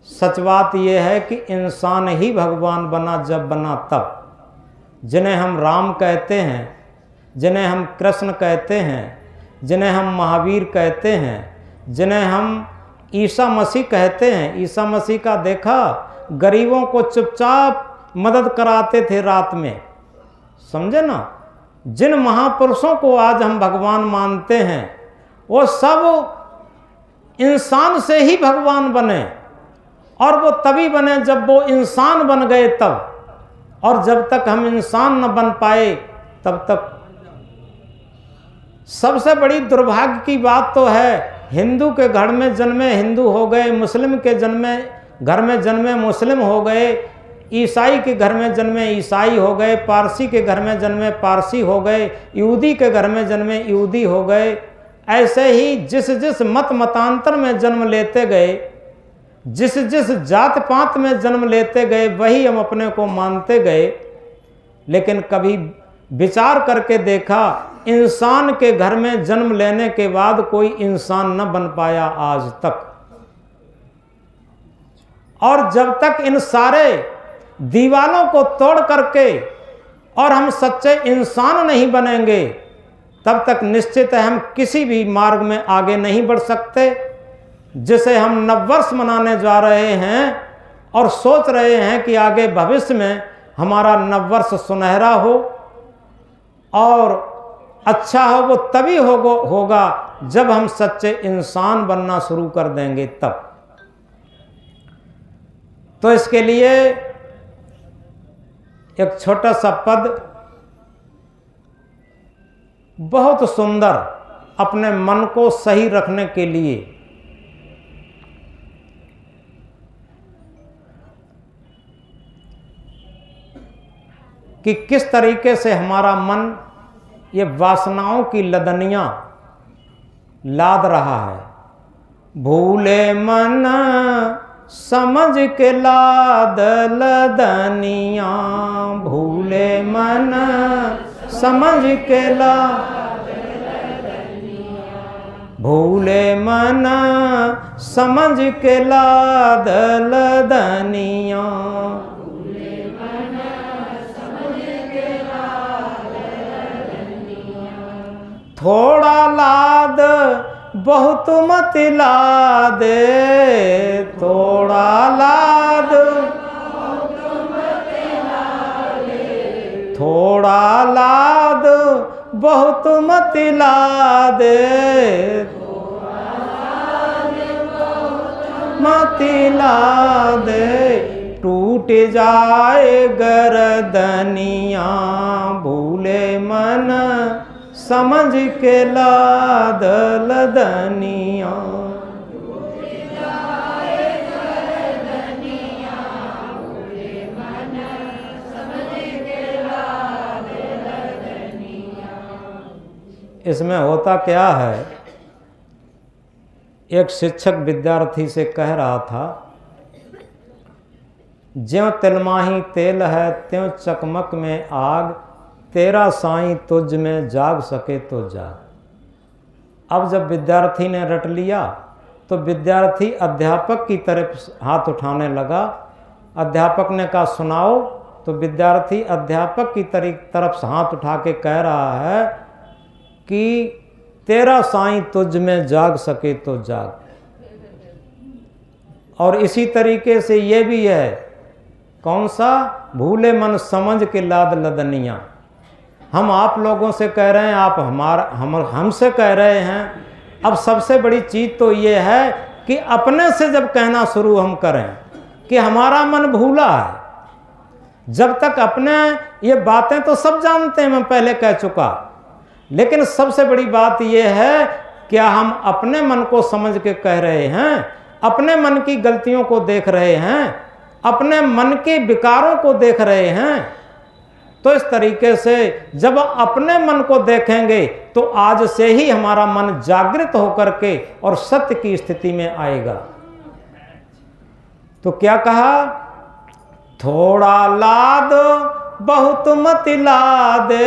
[SPEAKER 1] सच बात यह है कि इंसान ही भगवान बना जब बना तब। जिन्हें हम राम कहते हैं, जिन्हें हम कृष्ण कहते हैं, जिन्हें हम महावीर कहते हैं, जिन्हें हम ईसा मसीह कहते हैं। ईसा मसीह का देखा, गरीबों को चुपचाप मदद कराते थे रात में, समझे ना। जिन महापुरुषों को आज हम भगवान मानते हैं वो सब इंसान से ही भगवान बने, और वो तभी बने जब वो इंसान बन गए तब। और जब तक हम इंसान न बन पाए तब तक। सबसे बड़ी दुर्भाग्य की बात तो है, हिंदू के घर में जन्मे हिंदू हो गए, मुस्लिम के घर में जन्मे मुस्लिम हो गए, ईसाई के घर में जन्मे ईसाई हो गए, पारसी के घर में जन्मे पारसी हो गए, यहूदी के घर में जन्मे यहूदी हो गए। ऐसे ही जिस जिस मत मतांतर में जन्म लेते गए, जिस जिस जात पात में जन्म लेते गए, वही हम अपने को मानते गए। लेकिन कभी विचार करके देखा, इंसान के घर में जन्म लेने के बाद कोई इंसान न बन पाया आज तक। और जब तक इन सारे दीवालों को तोड़ करके और हम सच्चे इंसान नहीं बनेंगे, तब तक निश्चित है हम किसी भी मार्ग में आगे नहीं बढ़ सकते। जिसे हम नववर्ष मनाने जा रहे हैं और सोच रहे हैं कि आगे भविष्य में हमारा नववर्ष सुनहरा हो और अच्छा हो, वो तभी होगा जब हम सच्चे इंसान बनना शुरू कर देंगे तब। तो इसके लिए एक छोटा सा पद बहुत सुंदर, अपने मन को सही रखने के लिए। कि किस तरीके से हमारा मन ये वासनाओं की लदनियां लाद रहा है। भूले मन समझ के लाद लदनियां, भूले मन समझ के लाद, भूले मन समझ के लाद लदनिया। थोड़ा लाद बहुत मत लादे, थोड़ा लाद थोड़ा लाद बहुत मत लादे, मत लादे। टूट जाए गर्दनिया, भूले मन समझ के लाद लदनिया। इसमें होता क्या है, एक शिक्षक विद्यार्थी से कह रहा था, ज्यों तिलमाही तेल है त्यों चकमक में आग, तेरा साईं तुझ में जाग सके तो जाग। अब जब विद्यार्थी ने रट लिया तो विद्यार्थी अध्यापक की तरफ हाथ उठाने लगा। अध्यापक ने कहा सुनाओ, तो विद्यार्थी अध्यापक की तरफ से हाथ उठा के कह रहा है कि तेरा साईं तुझ में जाग सके तो जाग। और इसी तरीके से ये भी है, कौन सा, भूले मन समझ के लाद लदनिया। हम आप लोगों से कह रहे हैं, आप हमसे कह रहे हैं। अब सबसे बड़ी चीज़ तो ये है कि अपने से जब कहना शुरू हम करें कि हमारा मन भूला है। जब तक अपने, ये बातें तो सब जानते हैं, मैं पहले कह चुका, लेकिन सबसे बड़ी बात यह है क्या हम अपने मन को समझ के कह रहे हैं, अपने मन की गलतियों को देख रहे हैं, अपने मन के विकारों को देख रहे हैं। तो इस तरीके से जब अपने मन को देखेंगे तो आज से ही हमारा मन जागृत होकर के और सत्य की स्थिति में आएगा। तो क्या कहा, थोड़ा लाद बहुत मत लादे,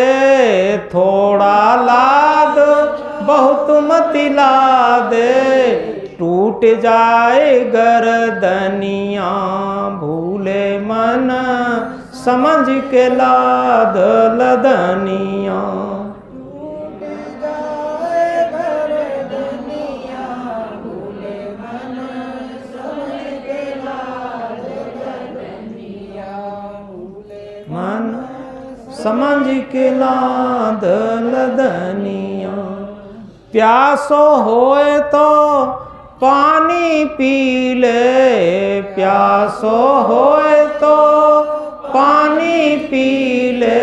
[SPEAKER 1] थोड़ा लाद बहुत मत लादे। टूट जाए गर्दनिया, भूले मन समझ के लाद लदनिया। मन समझ के लाद लदनिया। प्यासो होए तो पानी पी ले, प्यासो होए तो पानी पी ले।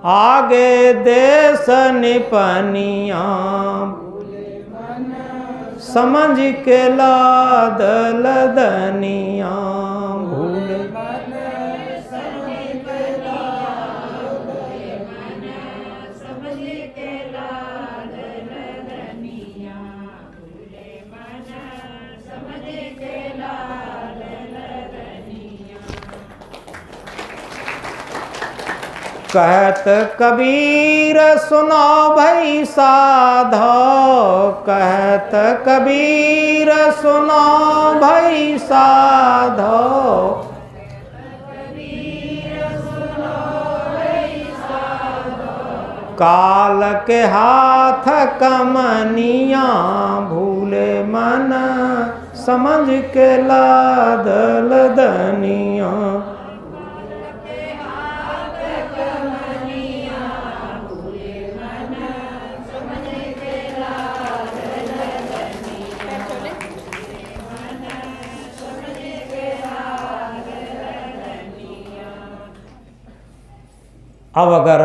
[SPEAKER 1] आगे देश निपनिया, समझ के लाद लदनिया। भूले कहत कबीर सुनो भई साधो, कहत कबीर सुनो भई साधो। काल के हाथ कमनिया, भूले मन समझ के लाद लदनिया। अब अगर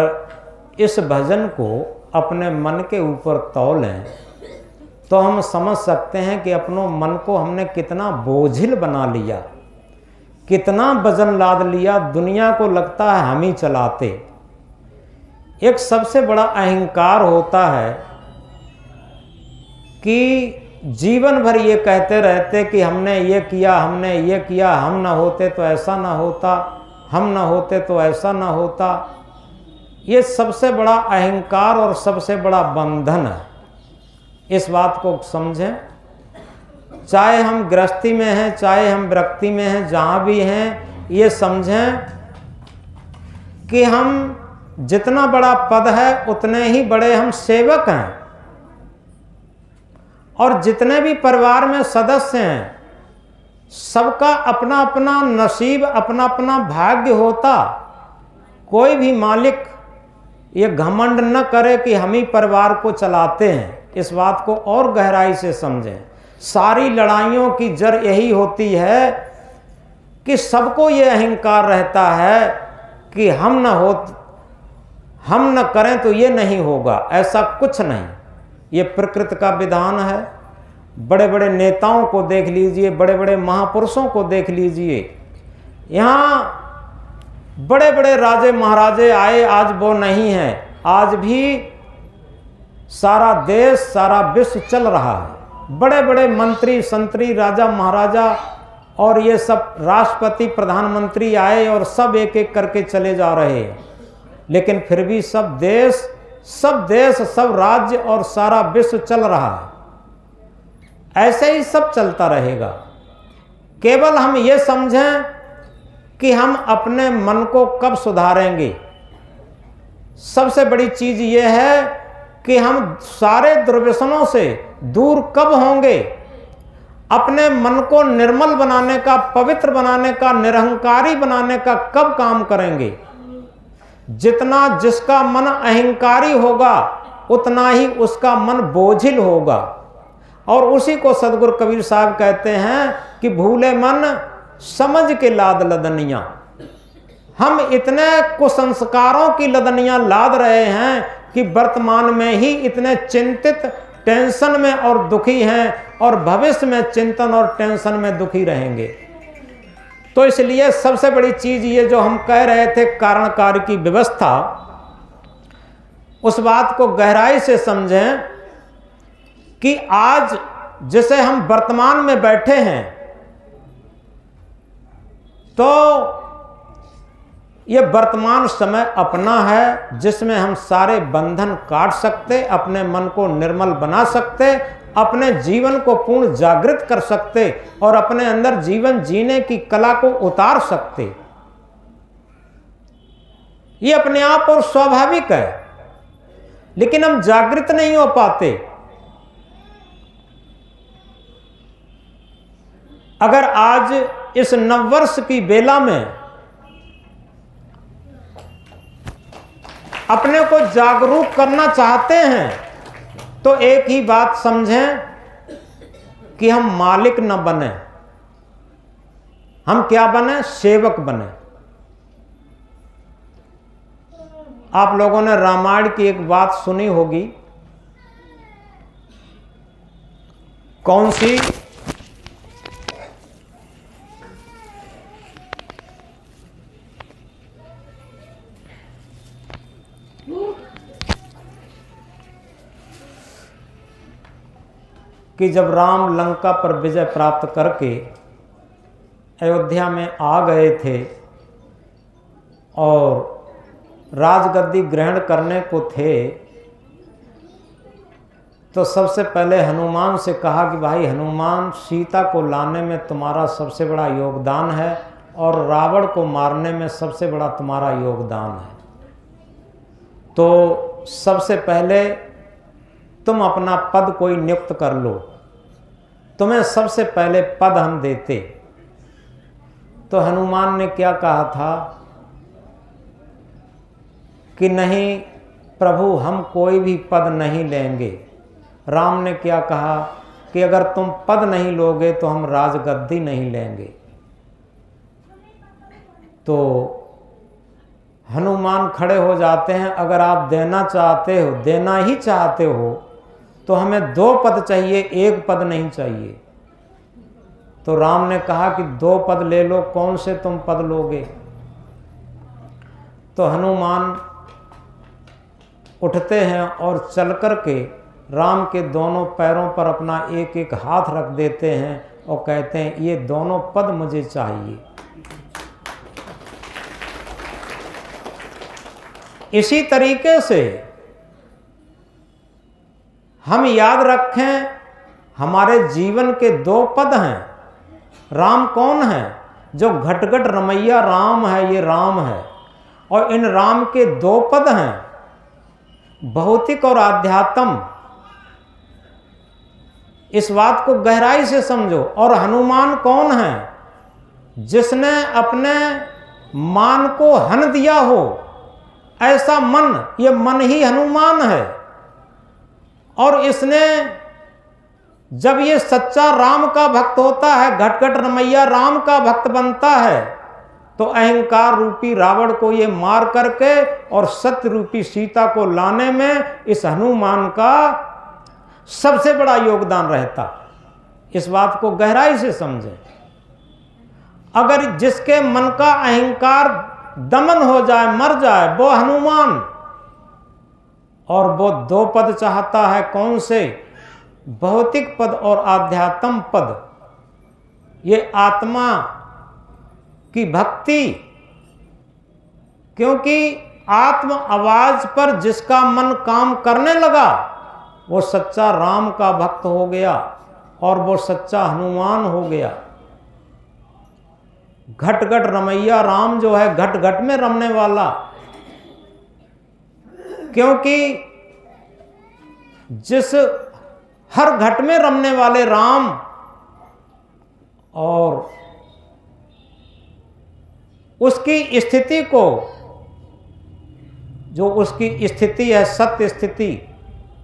[SPEAKER 1] इस भजन को अपने मन के ऊपर तौलें तो हम समझ सकते हैं कि अपनों मन को हमने कितना बोझिल बना लिया, कितना वजन लाद लिया। दुनिया को लगता है हम ही चलाते। एक सबसे बड़ा अहंकार होता है कि जीवन भर ये कहते रहते कि हमने ये किया, हमने ये किया, हम ना होते तो ऐसा ना होता, हम ना होते तो ऐसा ना होता। ये सबसे बड़ा अहंकार और सबसे बड़ा बंधन है। इस बात को समझें। चाहे हम गृहस्थी में हैं, चाहे हम विरक्ति में हैं, जहाँ भी हैं, ये समझें कि हम जितना बड़ा पद है उतने ही बड़े हम सेवक हैं। और जितने भी परिवार में सदस्य हैं, सबका अपना अपना नसीब, अपना अपना भाग्य होता। कोई भी मालिक ये घमंड न करे कि हम ही परिवार को चलाते हैं। इस बात को और गहराई से समझें। सारी लड़ाइयों की जड़ यही होती है कि सबको ये अहंकार रहता है कि हम न करें तो ये नहीं होगा। ऐसा कुछ नहीं, ये प्रकृति का विधान है। बड़े बड़े नेताओं को देख लीजिए, बड़े बड़े महापुरुषों को देख लीजिए। यहाँ बड़े बड़े राजे महाराजे आए, आज वो नहीं हैं। आज भी सारा देश, सारा विश्व चल रहा है। बड़े बड़े मंत्री संतरी, राजा महाराजा और ये सब राष्ट्रपति प्रधानमंत्री आए और सब एक एक करके चले जा रहे हैं। लेकिन फिर भी सब देश, सब राज्य और सारा विश्व चल रहा है। ऐसे ही सब चलता रहेगा। केवल हम ये समझें कि हम अपने मन को कब सुधारेंगे। सबसे बड़ी चीज ये है कि हम सारे दुर्व्यसनों से दूर कब होंगे। अपने मन को निर्मल बनाने का, पवित्र बनाने का, निरहंकारी बनाने का कब काम करेंगे। जितना जिसका मन अहंकारी होगा उतना ही उसका मन बोझिल होगा। और उसी को सदगुरु कबीर साहब कहते हैं कि भूले मन समझ के लाद लदनियां। हम इतने कुसंस्कारों की लदनियां लाद रहे हैं कि वर्तमान में ही इतने चिंतित, टेंशन में और दुखी हैं, और भविष्य में चिंतन और टेंशन में दुखी रहेंगे। तो इसलिए सबसे बड़ी चीज ये जो हम कह रहे थे, कारण कार्य की व्यवस्था, उस बात को गहराई से समझें कि आज जैसे हम वर्तमान में बैठे हैं, तो ये वर्तमान समय अपना है जिसमें हम सारे बंधन काट सकते, अपने मन को निर्मल बना सकते, अपने जीवन को पूर्ण जागृत कर सकते और अपने अंदर जीवन जीने की कला को उतार सकते। ये अपने आप और स्वाभाविक है, लेकिन हम जागृत नहीं हो पाते। अगर आज इस नववर्ष की बेला में अपने को जागरूक करना चाहते हैं तो एक ही बात समझें कि हम मालिक न बने, हम क्या बने, सेवक बने। आप लोगों ने रामायण की एक बात सुनी होगी, कौन सी? कि जब राम लंका पर विजय प्राप्त करके अयोध्या में आ गए थे और राजगद्दी ग्रहण करने को थे, तो सबसे पहले हनुमान से कहा कि भाई हनुमान, सीता को लाने में तुम्हारा सबसे बड़ा योगदान है और रावण को मारने में सबसे बड़ा तुम्हारा योगदान है। तो सबसे पहले तुम अपना पद कोई नियुक्त कर लो, तुम्हें सबसे पहले पद हम देते। तो हनुमान ने क्या कहा था कि नहीं प्रभु, हम कोई भी पद नहीं लेंगे। राम ने क्या कहा कि अगर तुम पद नहीं लोगे तो हम राजगद्दी नहीं लेंगे। तो हनुमान खड़े हो जाते हैं, अगर आप देना चाहते हो, देना ही चाहते हो, तो हमें 2 पद चाहिए, 1 पद नहीं चाहिए। तो राम ने कहा कि 2 पद ले लो, कौन से तुम पद लोगे? तो हनुमान उठते हैं और चल कर के राम के दोनों पैरों पर अपना एक एक हाथ रख देते हैं और कहते हैं ये दोनों पद मुझे चाहिए। इसी तरीके से हम याद रखें, हमारे जीवन के दो पद हैं। राम कौन है? जो घट घट रमैया राम है, ये राम है। और इन राम के दो पद हैं, भौतिक और आध्यात्म। इस बात को गहराई से समझो। और हनुमान कौन है? जिसने अपने मान को हन दिया हो, ऐसा मन, ये मन ही हनुमान है। और इसने जब ये सच्चा राम का भक्त होता है, घट घट रमैया राम का भक्त बनता है, तो अहंकार रूपी रावण को ये मार करके और सत्य रूपी सीता को लाने में इस हनुमान का सबसे बड़ा योगदान रहता। इस बात को गहराई से समझें। अगर जिसके मन का अहंकार दमन हो जाए, मर जाए, वो हनुमान। और वो दो पद चाहता है, कौन से? भौतिक पद और आध्यात्म पद। ये आत्मा की भक्ति। क्योंकि आत्म आवाज पर जिसका मन काम करने लगा, वो सच्चा राम का भक्त हो गया और वो सच्चा हनुमान हो गया। घट घट रमैया राम जो है, घट घट में रमने वाला। क्योंकि जिस हर घट में रमने वाले राम और उसकी स्थिति को, जो उसकी स्थिति है सत्य स्थिति,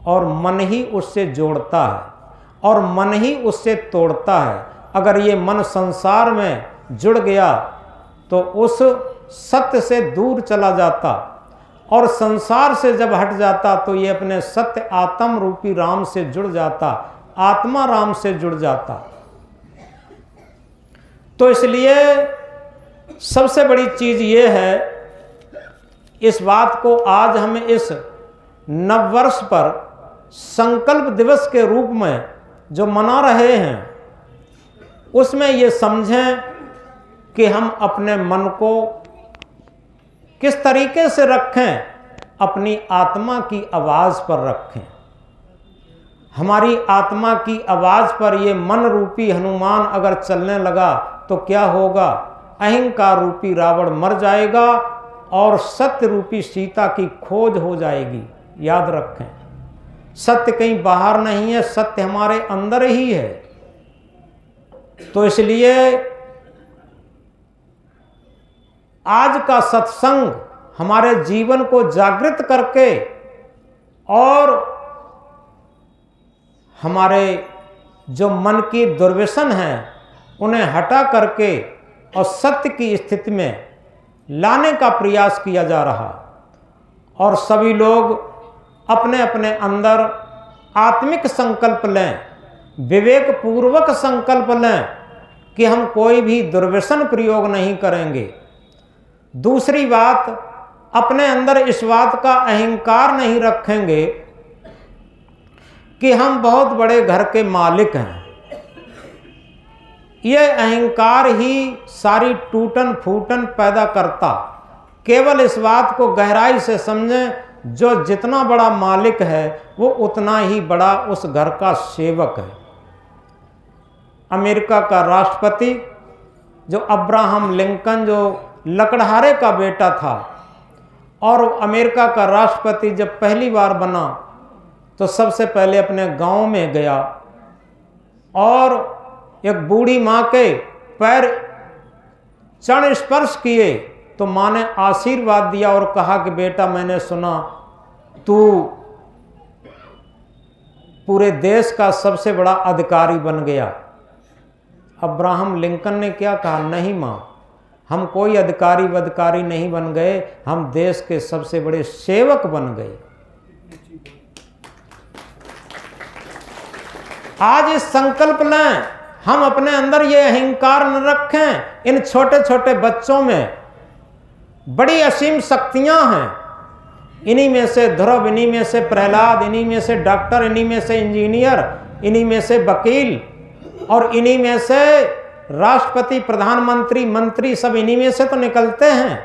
[SPEAKER 1] और मन ही उससे जोड़ता है और मन ही उससे तोड़ता है। अगर ये मन संसार में जुड़ गया तो उस सत्य से दूर चला जाता, और संसार से जब हट जाता तो ये अपने सत्य आत्म रूपी राम से जुड़ जाता, आत्मा राम से जुड़ जाता। तो इसलिए सबसे बड़ी चीज ये है, इस बात को आज हम इस नववर्ष पर संकल्प दिवस के रूप में जो मना रहे हैं, उसमें ये समझें कि हम अपने मन को किस तरीके से रखें, अपनी आत्मा की आवाज़ पर रखें। हमारी आत्मा की आवाज़ पर ये मन रूपी हनुमान अगर चलने लगा तो क्या होगा? अहंकार रूपी रावण मर जाएगा और सत्य रूपी सीता की खोज हो जाएगी। याद रखें, सत्य कहीं बाहर नहीं है, सत्य हमारे अंदर ही है। तो इसलिए आज का सत्संग हमारे जीवन को जागृत करके और हमारे जो मन की दुर्व्यसन है उन्हें हटा करके और सत्य की स्थिति में लाने का प्रयास किया जा रहा। और सभी लोग अपने अपने अंदर आत्मिक संकल्प लें, विवेक पूर्वक संकल्प लें कि हम कोई भी दुर्व्यसन प्रयोग नहीं करेंगे। दूसरी बात, अपने अंदर इस बात का अहंकार नहीं रखेंगे कि हम बहुत बड़े घर के मालिक हैं। यह अहंकार ही सारी टूटन फूटन पैदा करता। केवल इस बात को गहराई से समझें, जो जितना बड़ा मालिक है वो उतना ही बड़ा उस घर का सेवक है। अमेरिका का राष्ट्रपति जो अब्राहम लिंकन, जो लकड़हारे का बेटा था, और अमेरिका का राष्ट्रपति जब पहली बार बना तो सबसे पहले अपने गांव में गया और एक बूढ़ी माँ के पैर चरण स्पर्श किए तो माँ ने आशीर्वाद दिया और कहा कि बेटा, मैंने सुना तू पूरे देश का सबसे बड़ा अधिकारी बन गया। अब्राहम लिंकन ने क्या कहा? नहीं माँ, हम कोई अधिकारी वधिकारी नहीं बन गए, हम देश के सबसे बड़े सेवक बन गए। आज इस संकल्प लें, हम अपने अंदर ये अहंकार न रखें। इन छोटे छोटे बच्चों में बड़ी असीम शक्तियां हैं। इन्हीं में से ध्रुव, इन्हीं में से प्रहलाद, इन्हीं में से डॉक्टर, इन्हीं में से इंजीनियर, इन्हीं में से वकील, और इन्हीं में से राष्ट्रपति, प्रधानमंत्री, मंत्री, सब इन्हीं में से तो निकलते हैं।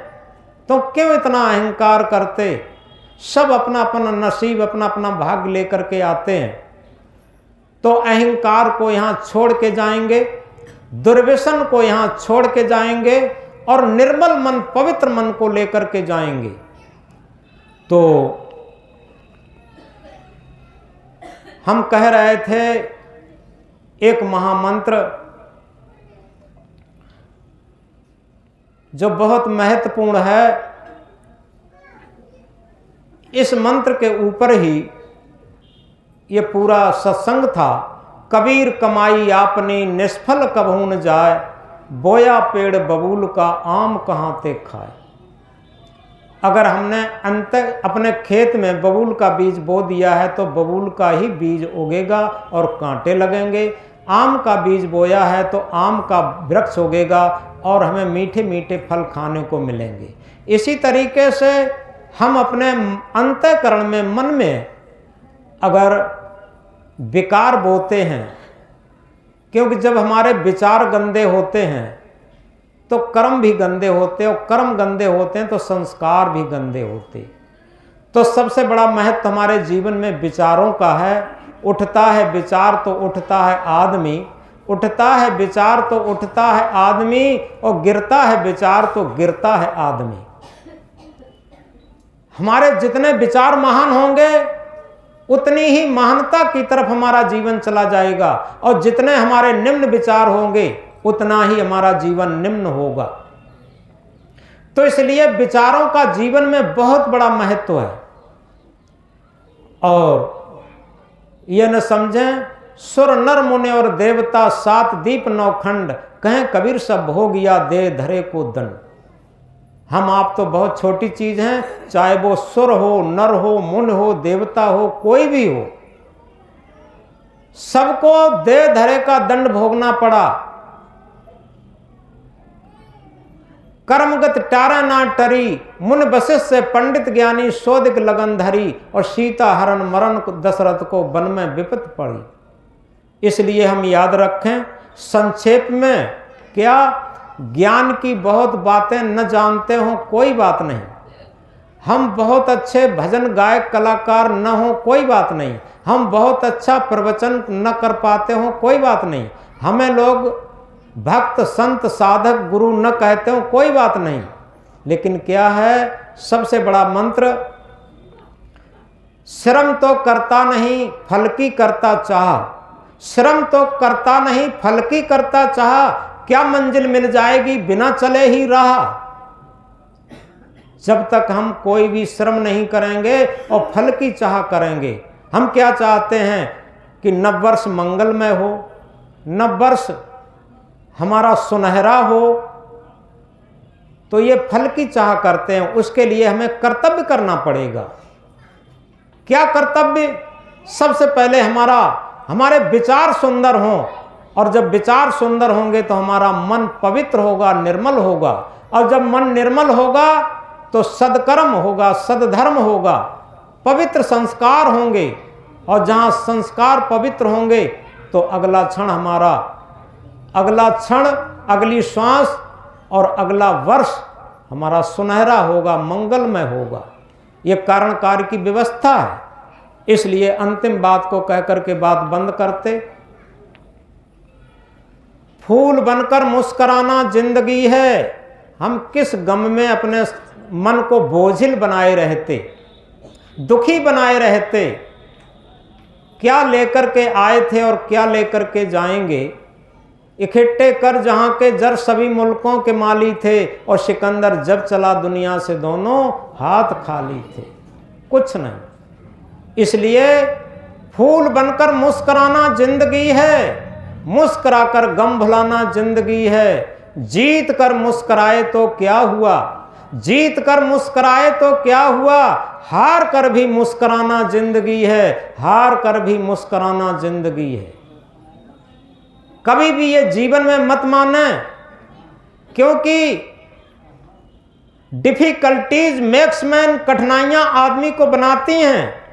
[SPEAKER 1] तो क्यों इतना अहंकार करते? सब अपना अपना नसीब, अपना अपना भाग्य लेकर के आते हैं। तो अहंकार को यहाँ छोड़ के जाएंगे, दुर्व्यसन को यहाँ छोड़ के जाएंगे और निर्मल मन, पवित्र मन को लेकर के जाएंगे। तो हम कह रहे थे एक महामंत्र जो बहुत महत्वपूर्ण है, इस मंत्र के ऊपर ही ये पूरा सत्संग था। कबीर कमाई आपने निष्फल कभू न जाए, बोया पेड़ बबूल का आम कहाँ ते खाए। अगर हमने अपने खेत में बबूल का बीज बो दिया है तो बबूल का ही बीज उगेगा और कांटे लगेंगे। आम का बीज बोया है तो आम का वृक्ष उगेगा और हमें मीठे मीठे फल खाने को मिलेंगे। इसी तरीके से हम अपने अंतःकरण में, मन में अगर विकार बोते हैं, क्योंकि जब हमारे विचार गंदे होते हैं तो कर्म भी गंदे होते हैं, और कर्म गंदे होते हैं तो संस्कार भी गंदे होते। तो सबसे बड़ा महत्व हमारे जीवन में विचारों का है। उठता है विचार तो उठता है आदमी, उठता है विचार तो उठता है आदमी, और गिरता है विचार तो गिरता है आदमी। हमारे जितने विचार महान होंगे उतनी ही महानता की तरफ हमारा जीवन चला जाएगा, और जितने हमारे निम्न विचार होंगे उतना ही हमारा जीवन निम्न होगा। तो इसलिए विचारों का जीवन में बहुत बड़ा महत्व है। और यह न समझें सुर नर मुनि और देवता, सात दीप नौ खंड, कहें कबीर सब हो गया दे धरे को दंड। हम आप तो बहुत छोटी चीज हैं, चाहे वो सुर हो, नर हो, मुनि हो, देवता हो, कोई भी हो, सबको दे धरे का दंड भोगना पड़ा। कर्मगत टारा ना टरी, मुन वशिष्ठ से पंडित ज्ञानी सोदिक लगन धरी, और सीता हरण मरण दशरथ को वन में विपत पड़ी। इसलिए हम याद रखें, संक्षेप में क्या, ज्ञान की बहुत बातें न जानते हो कोई बात नहीं, हम बहुत अच्छे भजन गायक कलाकार न हो कोई बात नहीं, हम बहुत अच्छा प्रवचन न कर पाते हो कोई बात नहीं, हमें लोग भक्त संत साधक गुरु न कहते हो कोई बात नहीं, लेकिन क्या है सबसे बड़ा मंत्र, श्रम तो करता नहीं फल की करता चाह, श्रम तो करता नहीं फल की करता चाह, क्या मंजिल मिल जाएगी बिना चले ही रहा। जब तक हम कोई भी श्रम नहीं करेंगे और फल की चाह करेंगे, हम क्या चाहते हैं कि नववर्ष मंगलमय हो, नववर्ष हमारा सुनहरा हो, तो ये फल की चाह करते हैं। उसके लिए हमें कर्तव्य करना पड़ेगा। क्या कर्तव्य? सबसे पहले हमारे विचार सुंदर हों, और जब विचार सुंदर होंगे तो हमारा मन पवित्र होगा, निर्मल होगा, और जब मन निर्मल होगा तो सदकर्म होगा, सदधर्म होगा, पवित्र संस्कार होंगे, और जहाँ संस्कार पवित्र होंगे तो अगला क्षण अगली श्वास और अगला वर्ष हमारा सुनहरा होगा, मंगलमय होगा। ये कारण कार्य की व्यवस्था है। इसलिए अंतिम बात को कहकर के बात बंद करते, फूल बनकर मुस्कुराना जिंदगी है। हम किस गम में अपने मन को बोझिल बनाए रहते, दुखी बनाए रहते, क्या लेकर के आए थे और क्या लेकर के जाएंगे। इकट्ठे कर जहां के जर सभी मुल्कों के माली थे, और सिकंदर जब चला दुनिया से दोनों हाथ खाली थे, कुछ नहीं। इसलिए फूल बनकर मुस्कुराना जिंदगी है, मुस्कुराकर गम भुलाना जिंदगी है। जीत कर मुस्कुराए तो क्या हुआ, जीत कर मुस्कुराए तो क्या हुआ, हार कर भी मुस्कुराना जिंदगी है, हार कर भी मुस्कुराना जिंदगी है। कभी भी ये जीवन में मत माने, क्योंकि डिफिकल्टीज मेक्स मैन, कठिनाइयां आदमी को बनाती हैं।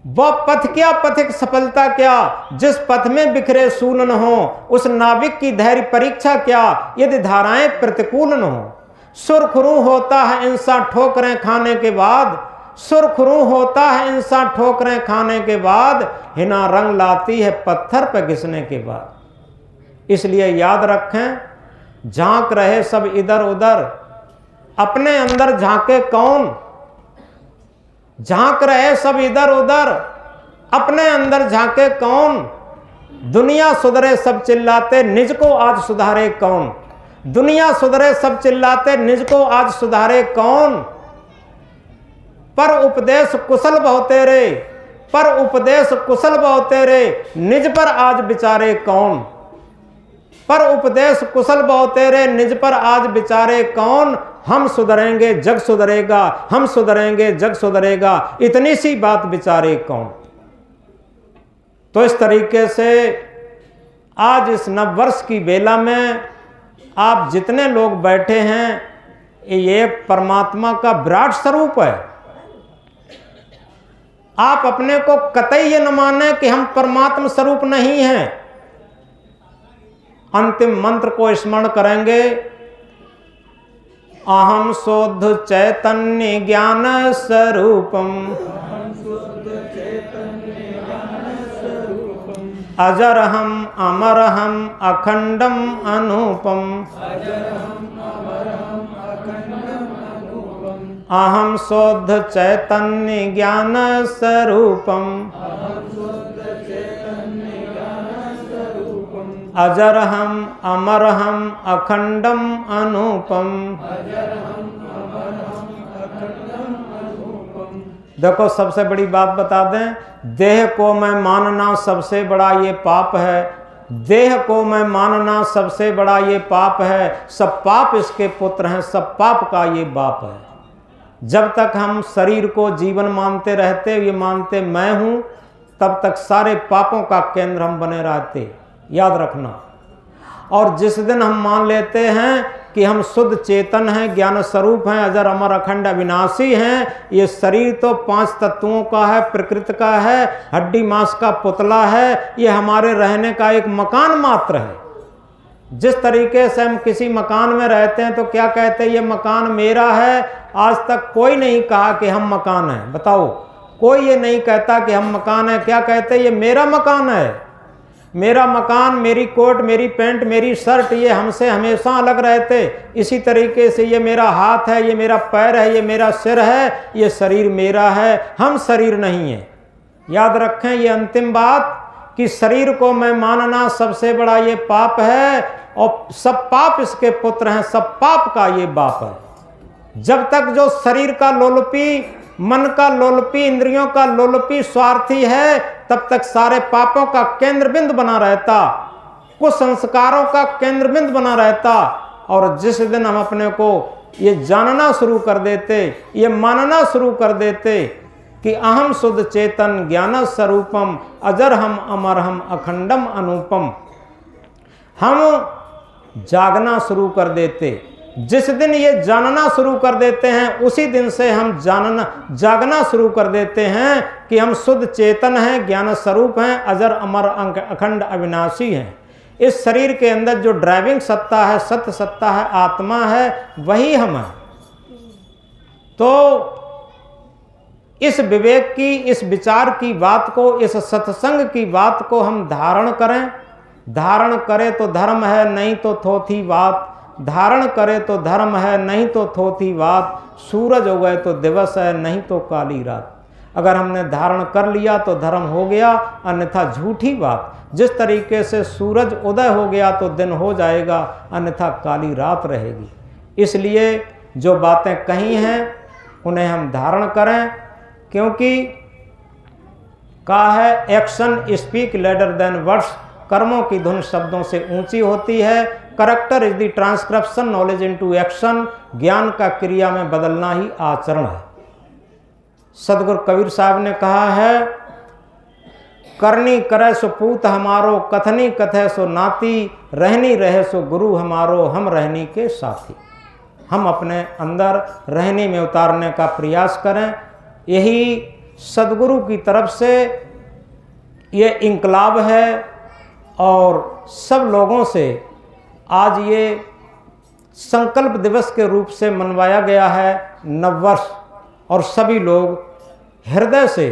[SPEAKER 1] वह पथ क्या, पथिक सफलता क्या, जिस पथ में बिखरे सूल न हो, उस नाविक की धैर्य परीक्षा क्या, यदि धाराएं प्रतिकूल न हो। सुरखरू होता है इंसान ठोकरें खाने के बाद, सुरखरू होता है इंसान ठोकरें खाने के बाद, हिना रंग लाती है पत्थर पर घिसने के बाद। इसलिए याद रखें, झांक रहे सब इधर उधर, अपने अंदर झांके कौन? झांक रहे सब इधर उधर, अपने अंदर झांके कौन? दुनिया सुधरे सब चिल्लाते, निज को आज सुधारे कौन? दुनिया सुधरे सब चिल्लाते, निज को आज सुधारे कौन? पर उपदेश कुशल बहु तेरे, पर उपदेश कुशल बहु तेरे, निज पर आज विचारे कौन? पर उपदेश कुशल बहु तेरे, निज पर आज विचारे कौन? हम सुधरेंगे जग सुधरेगा, हम सुधरेंगे जग सुधरेगा, इतनी सी बात विचारे कौन? तो इस तरीके से आज इस नववर्ष की बेला में आप जितने लोग बैठे हैं, ये एक परमात्मा का विराट स्वरूप है। आप अपने को कतई ये न माने कि हम परमात्मा स्वरूप नहीं हैं। अंतिम मंत्र को स्मरण करेंगे, अहम शुद्ध चैतन्य ज्ञान स्वरूपम, अजरहम अमरहम अखंडम अनुपम, अहम शुद्ध चैतन्य ज्ञान स्वरूपम, अजरहम अमरहम अखंडम अनुपम। देखो, सबसे बड़ी बात बता दें, देह को मैं मानना सबसे बड़ा ये पाप है। देह को मैं मानना सबसे बड़ा ये पाप है। सब पाप इसके पुत्र हैं, सब पाप का ये बाप है। जब तक हम शरीर को जीवन मानते रहते, ये मानते मैं हूं, तब तक सारे पापों का केंद्र हम बने रहते, याद रखना। और जिस दिन हम मान लेते हैं कि हम शुद्ध चेतन हैं, ज्ञान स्वरूप हैं, अजर अमर अखंड अविनाशी हैं, ये शरीर तो 5 तत्वों का है, प्रकृति का है, हड्डी मांस का पुतला है, ये हमारे रहने का एक मकान मात्र है। जिस तरीके से हम किसी मकान में रहते हैं तो क्या कहते हैं, ये मकान मेरा है। आज तक कोई नहीं कहा कि हम मकान हैं, बताओ, कोई ये नहीं कहता कि हम मकान हैं। क्या कहते हैं, ये मेरा मकान है। मेरा मकान, मेरी कोट, मेरी पैंट, मेरी शर्ट, ये हमसे हमेशा अलग रहते। इसी तरीके से ये मेरा हाथ है, ये मेरा पैर है, ये मेरा सिर है, ये शरीर मेरा है, हम शरीर नहीं है। याद रखें ये अंतिम बात कि शरीर को मैं मानना सबसे बड़ा ये पाप है, और सब पाप इसके पुत्र हैं, सब पाप का ये बाप है। जब तक जो शरीर का लोलुपी, मन का लोलुपी, इंद्रियों का लोलुपी स्वार्थी है, तब तक सारे पापों का केंद्र बिंदु बना रहता, कुछ संस्कारों का केंद्र बिंदु बना रहता। और जिस दिन हम अपने को ये जानना शुरू कर देते, ये मानना शुरू कर देते कि अहम शुद्ध चेतन ज्ञान स्वरूपम, अजर हम अमर हम अखंडम अनुपम, हम जागना शुरू कर देते। जिस दिन ये जानना शुरू कर देते हैं, उसी दिन से हम जागना शुरू कर देते हैं कि हम शुद्ध चेतन हैं, ज्ञान स्वरूप हैं, अजर अमर अखंड अविनाशी हैं। इस शरीर के अंदर जो ड्राइविंग सत्ता है, सत्य सत्ता है, आत्मा है, वही हम हैं। तो इस विवेक की, इस विचार की बात को, इस सत्संग की बात को हम धारण करें। धारण करें तो धर्म है, नहीं तो थोथी बात। धारण करे तो धर्म है, नहीं तो थोथी बात। सूरज हो गए तो दिवस है, नहीं तो काली रात। अगर हमने धारण कर लिया तो धर्म हो गया, अन्यथा झूठी बात। जिस तरीके से सूरज उदय हो गया तो दिन हो जाएगा, अन्यथा काली रात रहेगी। इसलिए जो बातें कही हैं उन्हें हम धारण करें, क्योंकि कहा है action speak ladder than words, कर्मों की धुन शब्दों से ऊंची होती है। Character is the transcription knowledge into action, ज्ञान का क्रिया में बदलना ही आचरण है। सदगुरु कबीर साहब ने कहा है, करनी करे सो पूत हमारो, कथनी कथे सो नाती, रहनी रहे सो गुरु हमारो, हम रहनी के साथी। हम अपने अंदर रहनी में उतारने का प्रयास करें। यही सदगुरु की तरफ से ये इंकलाब है, और सब लोगों से आज ये संकल्प दिवस के रूप से मनवाया गया है नववर्ष। और सभी लोग हृदय से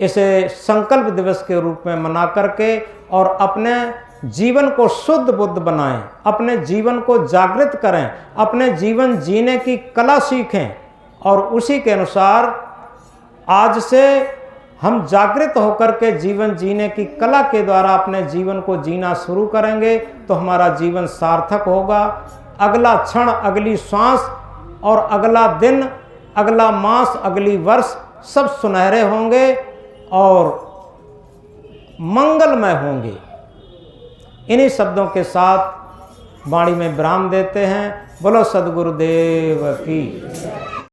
[SPEAKER 1] इसे संकल्प दिवस के रूप में मना करके और अपने जीवन को शुद्ध बुद्ध बनाएं, अपने जीवन को जागृत करें, अपने जीवन जीने की कला सीखें और उसी के अनुसार आज से हम जागृत होकर के जीवन जीने की कला के द्वारा अपने जीवन को जीना शुरू करेंगे तो हमारा जीवन सार्थक होगा। अगला क्षण, अगली श्वास और अगला दिन, अगला मास, अगली वर्ष सब सुनहरे होंगे और मंगलमय होंगे। इन्हीं शब्दों के साथ वाणी में विराम देते हैं। बोलो सद्गुरुदेव की।